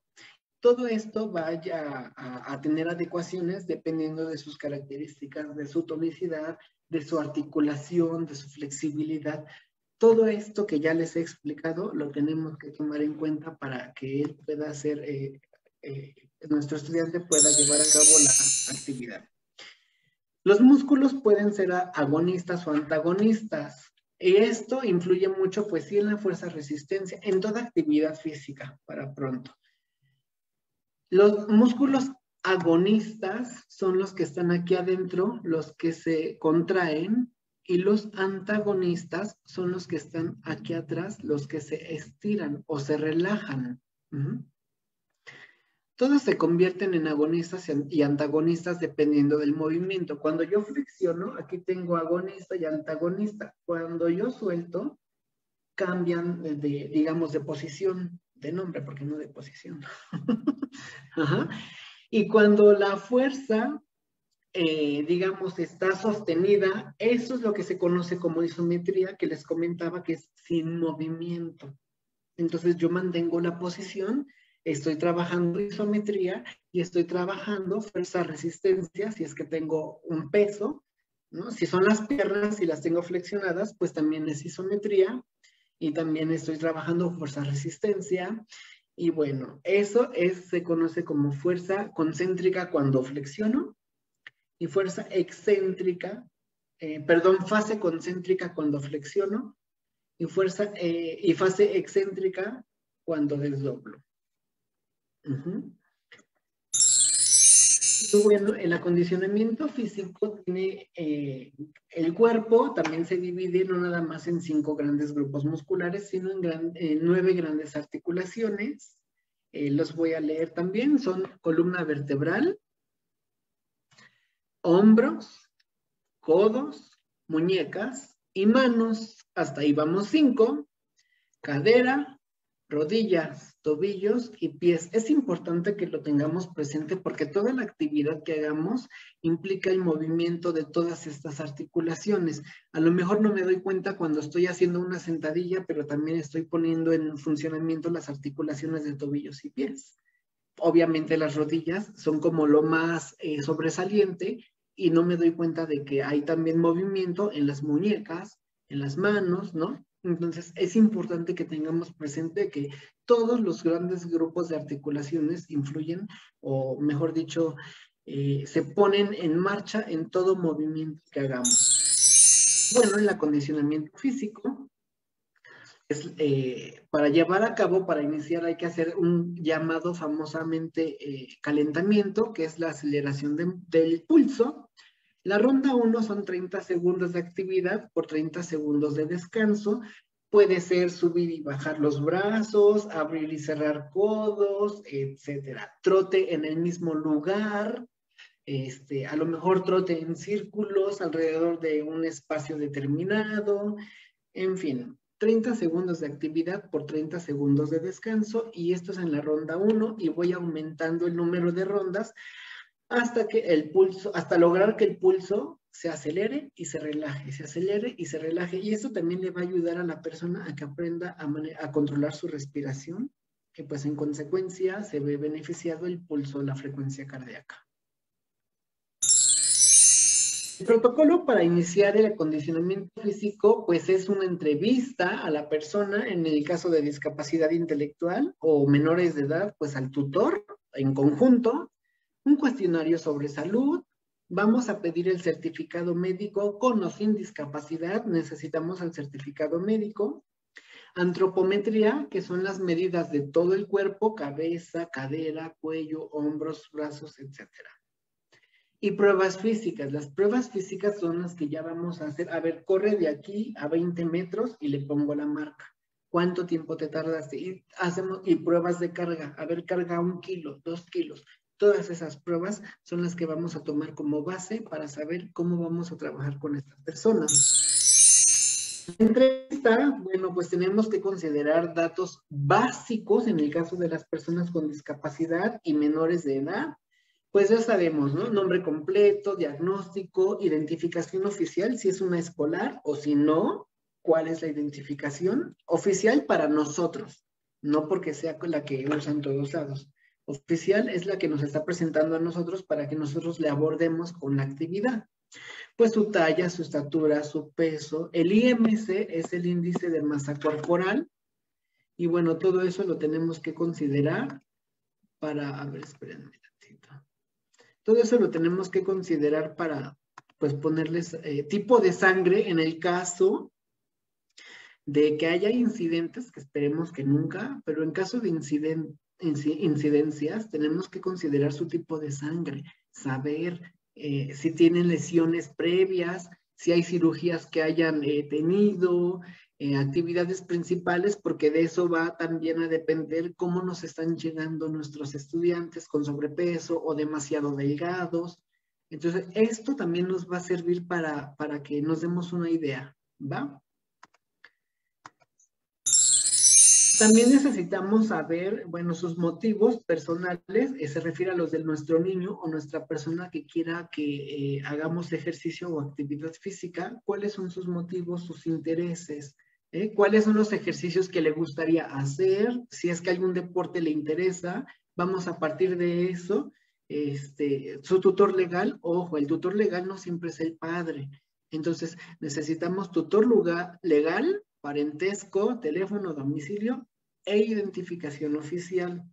Todo esto vaya a tener adecuaciones dependiendo de sus características, de su tonicidad, de su articulación, de su flexibilidad. Todo esto que ya les he explicado lo tenemos que tomar en cuenta para que él pueda hacer, nuestro estudiante pueda llevar a cabo la actividad. Los músculos pueden ser agonistas o antagonistas. Y esto influye mucho, pues sí, en la fuerza-resistencia, en toda actividad física, para pronto. Los músculos agonistas son los que están aquí adentro, los que se contraen, y los antagonistas son los que están aquí atrás, los que se estiran o se relajan. Todos se convierten en agonistas y antagonistas dependiendo del movimiento. Cuando yo flexiono, aquí tengo agonista y antagonista. Cuando yo suelto, cambian digamos, de posición, de nombre, porque no de posición. Ajá. Y cuando la fuerza, digamos, está sostenida, eso es lo que se conoce como isometría, que les comentaba que es sin movimiento. Entonces yo mantengo la posición, estoy trabajando isometría y estoy trabajando fuerza-resistencia si es que tengo un peso, ¿no? Si son las piernas, si las tengo flexionadas, pues también es isometría y también estoy trabajando fuerza-resistencia. Y bueno, eso se conoce como fuerza concéntrica cuando flexiono y fuerza excéntrica, fase concéntrica cuando flexiono y fase excéntrica cuando desdoblo. Y bueno, el acondicionamiento físico tiene, el cuerpo también se divide no nada más en 5 grandes grupos musculares, sino en 9 grandes articulaciones. Los voy a leer también, son columna vertebral, hombros, codos, muñecas y manos, hasta ahí vamos 5, cadera, rodillas, tobillos y pies. Es importante que lo tengamos presente porque toda la actividad que hagamos implica el movimiento de todas estas articulaciones. A lo mejor no me doy cuenta cuando estoy haciendo una sentadilla, pero también estoy poniendo en funcionamiento las articulaciones de tobillos y pies. Obviamente las rodillas son como lo más sobresaliente y no me doy cuenta de que hay también movimiento en las muñecas, en las manos, ¿no? Entonces, es importante que tengamos presente que todos los grandes grupos de articulaciones influyen, o mejor dicho, se ponen en marcha en todo movimiento que hagamos. Bueno, el acondicionamiento físico, para llevar a cabo, para iniciar, hay que hacer un llamado famosamente calentamiento, que es la aceleración del pulso. La ronda 1 son 30 segundos de actividad por 30 segundos de descanso. Puede ser subir y bajar los brazos, abrir y cerrar codos, etcétera. Trote en el mismo lugar, a lo mejor trote en círculos alrededor de un espacio determinado, en fin. 30 segundos de actividad por 30 segundos de descanso, y esto es en la ronda 1, y voy aumentando el número de rondas hasta lograr que el pulso se acelere y se relaje, se acelere y se relaje. Y eso también le va a ayudar a la persona a que aprenda a controlar su respiración, que pues en consecuencia se ve beneficiado el pulso, la frecuencia cardíaca. El protocolo para iniciar el acondicionamiento físico, pues es una entrevista a la persona, en el caso de discapacidad intelectual o menores de edad, pues al tutor en conjunto, un cuestionario sobre salud, vamos a pedir el certificado médico con o sin discapacidad, necesitamos el certificado médico, antropometría, que son las medidas de todo el cuerpo, cabeza, cadera, cuello, hombros, brazos, etc. Y pruebas físicas. Las pruebas físicas son las que ya vamos a hacer. A ver, corre de aquí a 20 metros y le pongo la marca. ¿Cuánto tiempo te tardaste? Y pruebas de carga. A ver, carga 1 kilo, 2 kilos. Todas esas pruebas son las que vamos a tomar como base para saber cómo vamos a trabajar con estas personas. En entrevista, bueno, pues tenemos que considerar datos básicos en el caso de las personas con discapacidad y menores de edad. Pues ya sabemos, ¿no? Nombre completo, diagnóstico, identificación oficial, si es una escolar o si no, cuál es la identificación oficial para nosotros, no porque sea la que usan todos lados. Oficial es la que nos está presentando a nosotros para que nosotros le abordemos con la actividad. Pues su talla, su estatura, su peso. El IMC es el índice de masa corporal. Y bueno, todo eso lo tenemos que considerar para... A ver, espérenme un tantito. Todo eso lo tenemos que considerar para, pues, ponerles tipo de sangre en el caso de que haya incidentes, que esperemos que nunca, pero en caso de incidencias, tenemos que considerar su tipo de sangre, saber si tienen lesiones previas, si hay cirugías que hayan tenido, actividades principales, porque de eso va también a depender cómo nos están llegando nuestros estudiantes con sobrepeso o demasiado delgados. Entonces, esto también nos va a servir para que nos demos una idea, ¿va? También necesitamos saber, bueno, sus motivos personales, se refiere a los de nuestro niño o nuestra persona que quiera que hagamos ejercicio o actividad física, cuáles son sus motivos, sus intereses, cuáles son los ejercicios que le gustaría hacer, si es que algún deporte le interesa, vamos a partir de eso, su tutor legal, ojo, el tutor legal no siempre es el padre, entonces necesitamos tutor legal, parentesco, teléfono, domicilio e identificación oficial,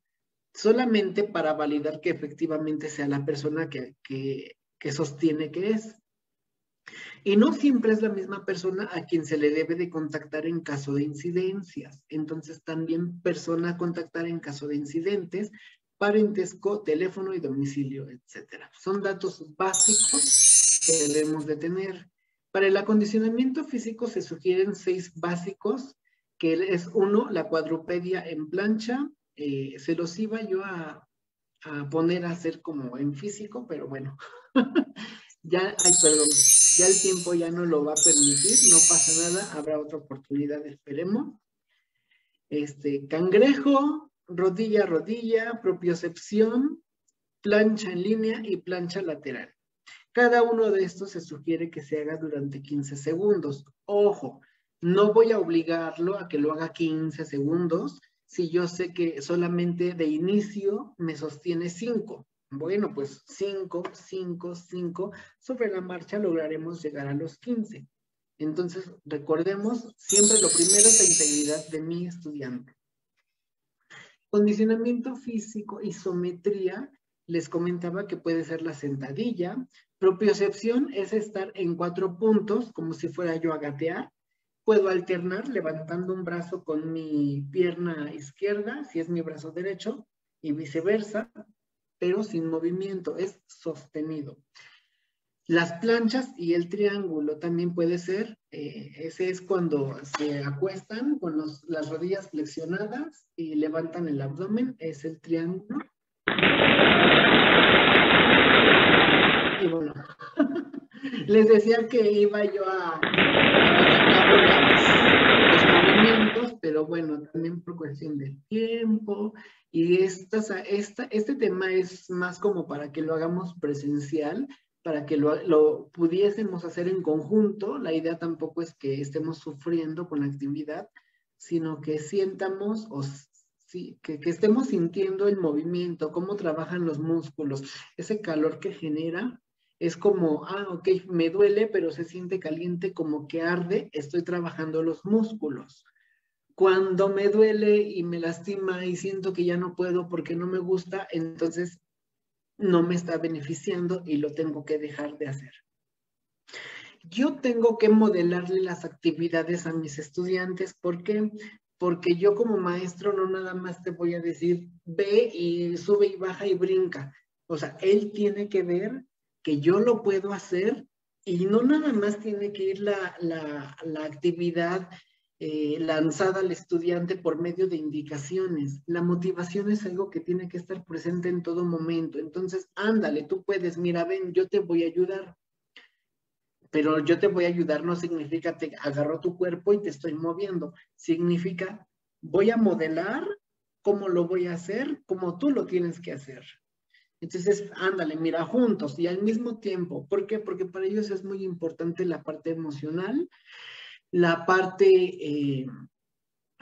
solamente para validar que efectivamente sea la persona que sostiene que es. Y no siempre es la misma persona a quien se le debe de contactar en caso de incidencias. Entonces, también persona a contactar en caso de incidentes, parentesco, teléfono y domicilio, etc. Son datos básicos que debemos de tener. Para el acondicionamiento físico se sugieren 6 básicos, que es 1, la cuadrupedia en plancha. Se los iba yo a poner a hacer como en físico, pero bueno. Ya, perdón, ya el tiempo ya no lo va a permitir, no pasa nada, habrá otra oportunidad, esperemos. Cangrejo, rodilla a rodilla, propiocepción, plancha en línea y plancha lateral. Cada uno de estos se sugiere que se haga durante 15 segundos. Ojo, no voy a obligarlo a que lo haga 15 segundos si yo sé que solamente de inicio me sostiene 5. Bueno, pues 5, 5, 5, sobre la marcha lograremos llegar a los 15. Entonces, recordemos, siempre lo primero es la integridad de mi estudiante. Condicionamiento físico, isometría, les comentaba que puede ser la sentadilla. Propiocepción es estar en 4 puntos, como si fuera yo a gatear. Puedo alternar levantando un brazo con mi pierna izquierda, si es mi brazo derecho, y viceversa, pero sin movimiento, es sostenido. Las planchas y el triángulo también puede ser, ese es cuando se acuestan con las rodillas flexionadas y levantan el abdomen, es el triángulo. Y bueno, les decía que iba yo a los movimientos, pero bueno, también por cuestión de tiempo. Y este tema es más como para que lo hagamos presencial, para que lo pudiésemos hacer en conjunto. La idea tampoco es que estemos sufriendo con la actividad, sino que sientamos que estemos sintiendo el movimiento, cómo trabajan los músculos, ese calor que genera. Es como, ok, me duele, pero se siente caliente, como que arde, estoy trabajando los músculos. Cuando me duele y me lastima y siento que ya no puedo porque no me gusta, entonces no me está beneficiando y lo tengo que dejar de hacer. Yo tengo que modelarle las actividades a mis estudiantes. ¿Por qué? Porque yo como maestro no nada más te voy a decir, ve y sube y baja y brinca. O sea, él tiene que ver que yo lo puedo hacer y no nada más tiene que ir la actividad lanzada al estudiante por medio de indicaciones. La motivación es algo que tiene que estar presente en todo momento. Entonces, ándale, tú puedes, mira, ven, yo te voy a ayudar. Pero yo te voy a ayudar no significa te agarro tu cuerpo y te estoy moviendo. Significa voy a modelar cómo lo voy a hacer, como tú lo tienes que hacer. Entonces, ándale, mira, juntos y al mismo tiempo. ¿Por qué? Porque para ellos es muy importante la parte emocional, la parte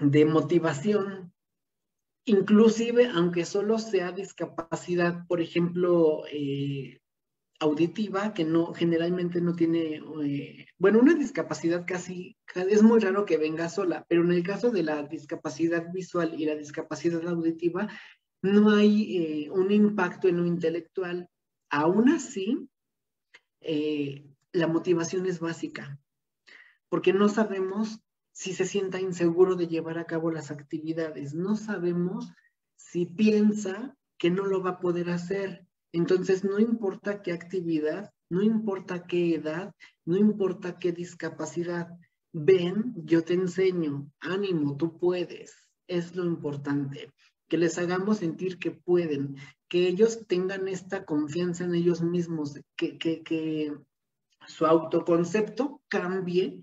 de motivación, inclusive aunque solo sea discapacidad, por ejemplo, auditiva, que no, generalmente no tiene, bueno, una discapacidad casi, es muy raro que venga sola, pero en el caso de la discapacidad visual y la discapacidad auditiva, no hay un impacto en lo intelectual. Aún así, la motivación es básica, porque no sabemos si se sienta inseguro de llevar a cabo las actividades, no sabemos si piensa que no lo va a poder hacer. Entonces, no importa qué actividad, no importa qué edad, no importa qué discapacidad, ven, yo te enseño, ánimo, tú puedes, es lo importante, que les hagamos sentir que pueden, que ellos tengan esta confianza en ellos mismos, que su autoconcepto cambie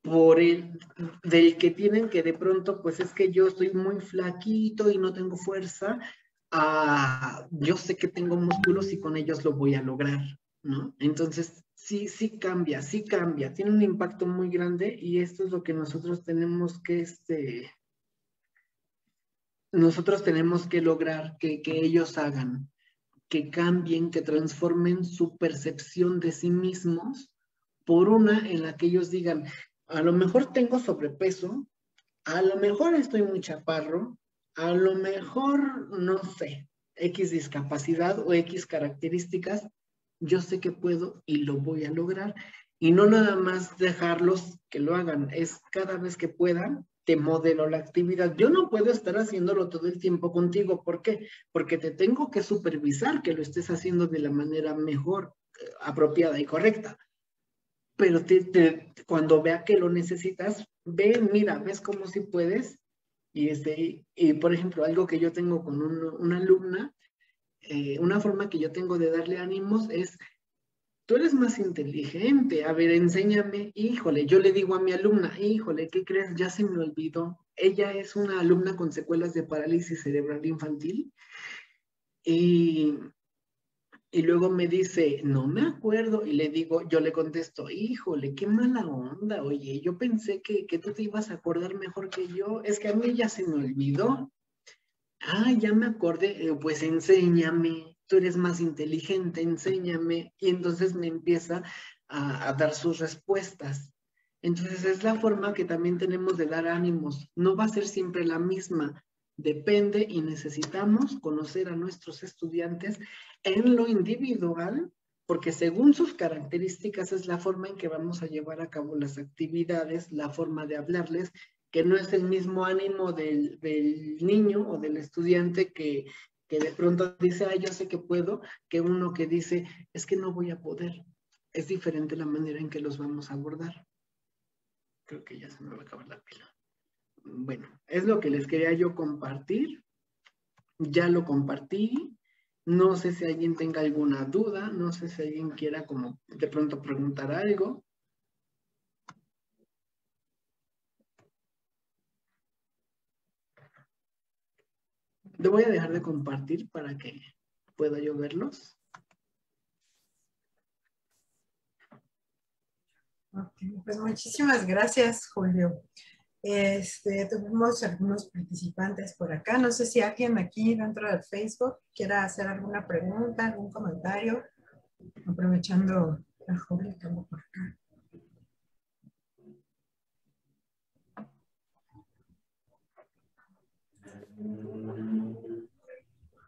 por el del que tienen que de pronto, pues es que yo estoy muy flaquito y no tengo fuerza, yo sé que tengo músculos y con ellos lo voy a lograr, ¿no? Entonces, sí cambia, tiene un impacto muy grande y esto es lo que nosotros tenemos que, lograr que ellos hagan, que cambien, que transformen su percepción de sí mismos por una en la que ellos digan, a lo mejor tengo sobrepeso, A lo mejor estoy muy chaparro, a lo mejor, no sé, X discapacidad o X características, yo sé que puedo y lo voy a lograr. Y no nada más dejarlos que lo hagan, es cada vez que puedan, te modelo la actividad. Yo no puedo estar haciéndolo todo el tiempo contigo. ¿Por qué? Porque te tengo que supervisar que lo estés haciendo de la manera mejor, apropiada y correcta. Pero cuando vea que lo necesitas, ve, mira, ves cómo si puedes. Y por ejemplo, algo que yo tengo con una alumna, una forma que yo tengo de darle ánimos es, tú eres más inteligente, a ver, enséñame. Híjole, yo le digo a mi alumna, híjole, ¿qué crees? Ya se me olvidó. Ella es una alumna con secuelas de parálisis cerebral infantil y luego me dice, no me acuerdo, y le digo, yo le contesto, híjole, qué mala onda, oye, yo pensé que tú te ibas a acordar mejor que yo, es que a mí ya se me olvidó. Ah, ya me acordé, pues enséñame, tú eres más inteligente, enséñame. Y entonces me empieza a dar sus respuestas. Entonces es la forma que también tenemos de dar ánimos. No va a ser siempre la misma. Depende y necesitamos conocer a nuestros estudiantes en lo individual, porque según sus características es la forma en que vamos a llevar a cabo las actividades, la forma de hablarles, que no es el mismo ánimo del niño o del estudiante que de pronto dice, ay, yo sé que puedo, que uno que dice, es que no voy a poder. Es diferente la manera en que los vamos a abordar. Creo que ya se me va a acabar la pila. Bueno, es lo que les quería yo compartir. Ya lo compartí. No sé si alguien tenga alguna duda, no sé si alguien quiera como de pronto preguntar algo. Le voy a dejar de compartir para que pueda yo verlos. Okay, pues muchísimas gracias, Julio. Tuvimos algunos participantes por acá. No sé si alguien aquí dentro del Facebook quiera hacer alguna pregunta, algún comentario, aprovechando a Julio que anda por acá.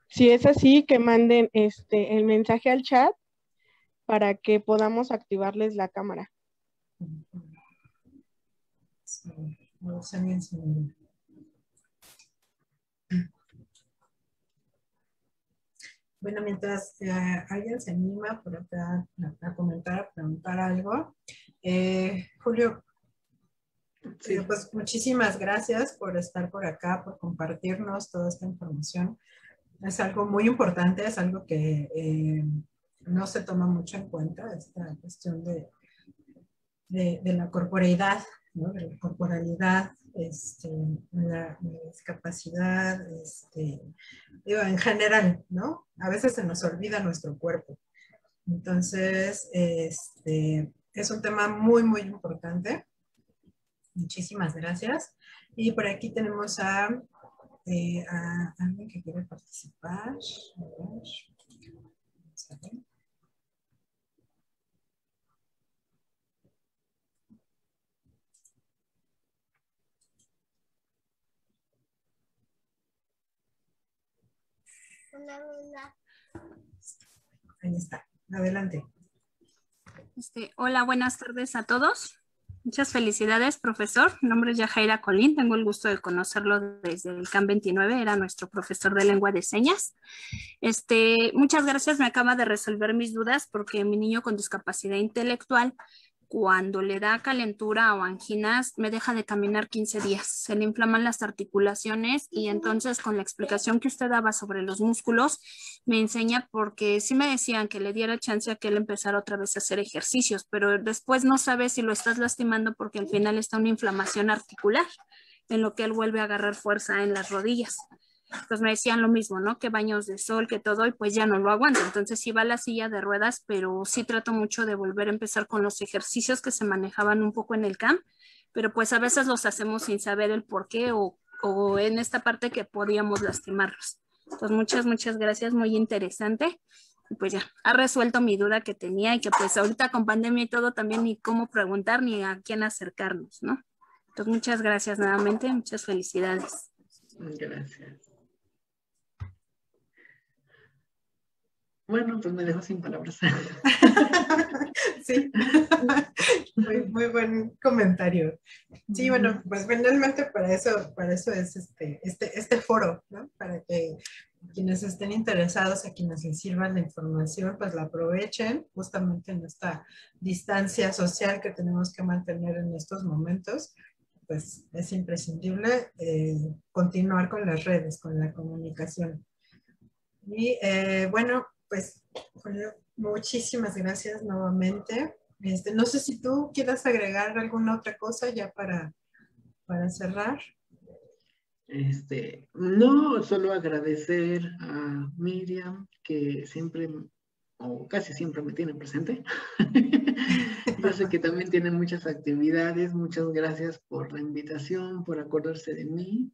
Si es así, que manden el mensaje al chat para que podamos activarles la cámara. Sí, alguien se me... Bueno, mientras alguien se anima por acá a comentar, a preguntar algo, Julio, sí. Pues muchísimas gracias por estar por acá, por compartirnos toda esta información. Es algo muy importante, es algo que no se toma mucho en cuenta, esta cuestión de la corporeidad, ¿no? De la corporalidad, la discapacidad, digo, en general, ¿no? A veces se nos olvida nuestro cuerpo. Entonces, es un tema muy, muy importante. Muchísimas gracias. Y por aquí tenemos a alguien que quiere participar. A ver. Vamos a ver. Ahí está. Adelante. Hola, buenas tardes a todos. Muchas felicidades, profesor. Mi nombre es Yajaira Colín. Tengo el gusto de conocerlo desde el CAM 29. Era nuestro profesor de lengua de señas. Muchas gracias. Me acaba de resolver mis dudas porque mi niño con discapacidad intelectual, cuando le da calentura o anginas, me deja de caminar 15 días. Se le inflaman las articulaciones y entonces con la explicación que usted daba sobre los músculos, me enseña porque sí me decían que le diera chance a que él empezara otra vez a hacer ejercicios, pero después no sabe si lo estás lastimando porque al final está una inflamación articular, en lo que él vuelve a agarrar fuerza en las rodillas. Pues me decían lo mismo, ¿no? Que baños de sol, que todo, y pues ya no lo aguanto. Entonces sí va a la silla de ruedas, pero sí trato mucho de volver a empezar con los ejercicios que se manejaban un poco en el CAM, pero pues a veces los hacemos sin saber el por qué o en esta parte que podíamos lastimarlos. Pues muchas gracias, muy interesante. Y pues ya, ha resuelto mi duda que tenía y que pues ahorita con pandemia y todo también ni cómo preguntar ni a quién acercarnos, ¿no? Perfecto, muchas gracias nuevamente, muchas felicidades. Gracias. Bueno, pues me dejo sin palabras. Sí, muy buen comentario. Sí, bueno, pues finalmente para eso es este foro, ¿no? Para que quienes estén interesados, a quienes les sirva la información, pues la aprovechen justamente en esta distancia social que tenemos que mantener en estos momentos. Pues es imprescindible continuar con las redes, con la comunicación. Y bueno, pues Julio, muchísimas gracias nuevamente. No sé si tú quieras agregar alguna otra cosa ya para cerrar. No, solo agradecer a Miriam, que siempre, o casi siempre me tiene presente. Yo sé que también tiene muchas actividades. Muchas gracias por la invitación, por acordarse de mí.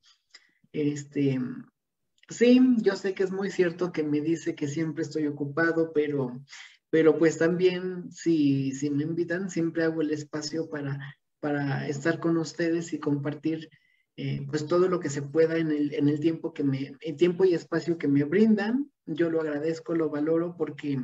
Sí, yo sé que es muy cierto que me dice que siempre estoy ocupado, pero pues también si me invitan, siempre hago el espacio para estar con ustedes y compartir pues todo lo que se pueda en el tiempo el tiempo y espacio que me brindan. Yo lo agradezco, lo valoro, porque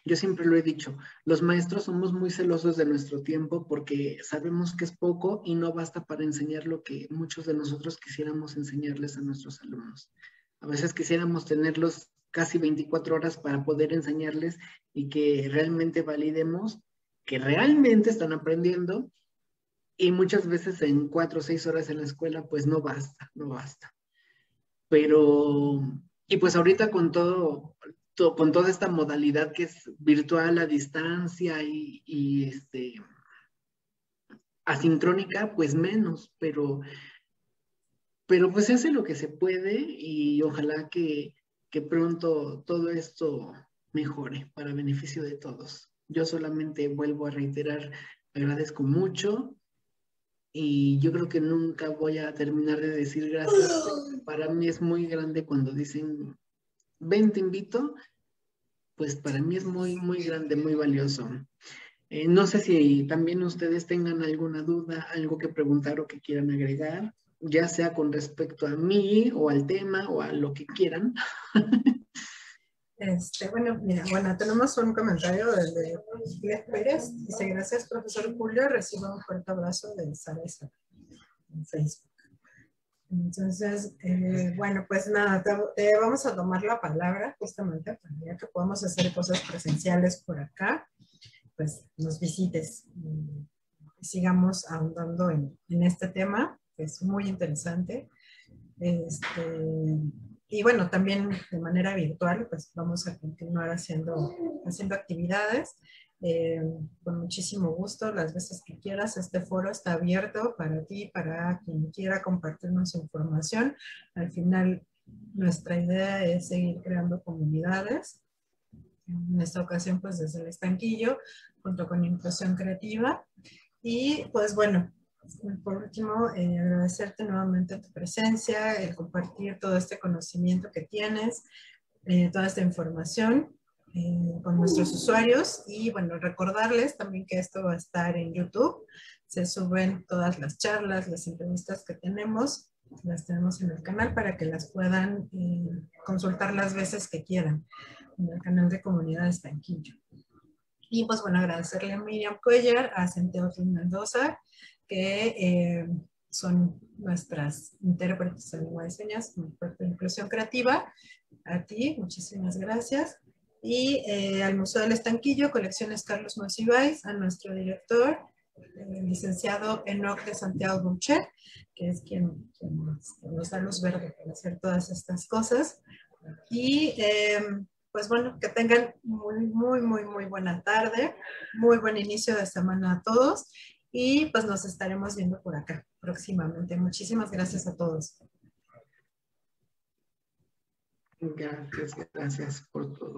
yo siempre lo he dicho, los maestros somos muy celosos de nuestro tiempo porque sabemos que es poco y no basta para enseñar lo que muchos de nosotros quisiéramos enseñarles a nuestros alumnos. A veces quisiéramos tenerlos casi 24 horas para poder enseñarles y que realmente validemos que realmente están aprendiendo, y muchas veces en 4 o 6 horas en la escuela pues no basta. Pero, y pues ahorita con toda esta modalidad que es virtual, a distancia y asincrónica, pues menos, pero pues se hace lo que se puede, y ojalá que pronto todo esto mejore para beneficio de todos. Yo solamente vuelvo a reiterar, agradezco mucho, y yo creo que nunca voy a terminar de decir gracias. Para mí es muy grande cuando dicen, ven, te invito. Pues para mí es muy, muy grande, muy valioso. No sé si también ustedes tengan alguna duda, algo que preguntar o que quieran agregar, ya sea con respecto a mí o al tema o a lo que quieran. Bueno, mira, tenemos un comentario de Glenn Pérez. Dice, gracias, profesor Julio, recibo un fuerte abrazo de Sara en Facebook. Entonces, bueno, pues nada, te vamos a tomar la palabra justamente para ya que podamos hacer cosas presenciales por acá, pues nos visites y sigamos ahondando en este tema, que es muy interesante. Y bueno, también de manera virtual, pues vamos a continuar haciendo actividades. Con muchísimo gusto, las veces que quieras. Este foro está abierto para ti, para quien quiera compartirnos información. Al final, nuestra idea es seguir creando comunidades. En esta ocasión, pues desde el Estanquillo, junto con Inclusión Creativa. Y pues bueno, por último, agradecerte nuevamente tu presencia, el compartir todo este conocimiento que tienes, toda esta información con nuestros usuarios, y bueno, recordarles también que esto va a estar en YouTube. Se suben todas las charlas, las entrevistas que tenemos, las tenemos en el canal para que las puedan consultar las veces que quieran en el canal de Comunidad Estanquillo. Y pues bueno, agradecerle a Miriam Cuellar, a Centeotl Mendoza, que son nuestras intérpretes de lengua de señas, parte de Inclusión Creativa. A ti, muchísimas gracias. Y al Museo del Estanquillo, Colecciones Carlos Monsiváis, a nuestro director, el licenciado Enoc de Santiago Bunche, que es quien nos da luz verde para hacer todas estas cosas. Y pues bueno, que tengan muy buena tarde, muy buen inicio de semana a todos, y pues nos estaremos viendo por acá próximamente. Muchísimas gracias a todos. Gracias por todo.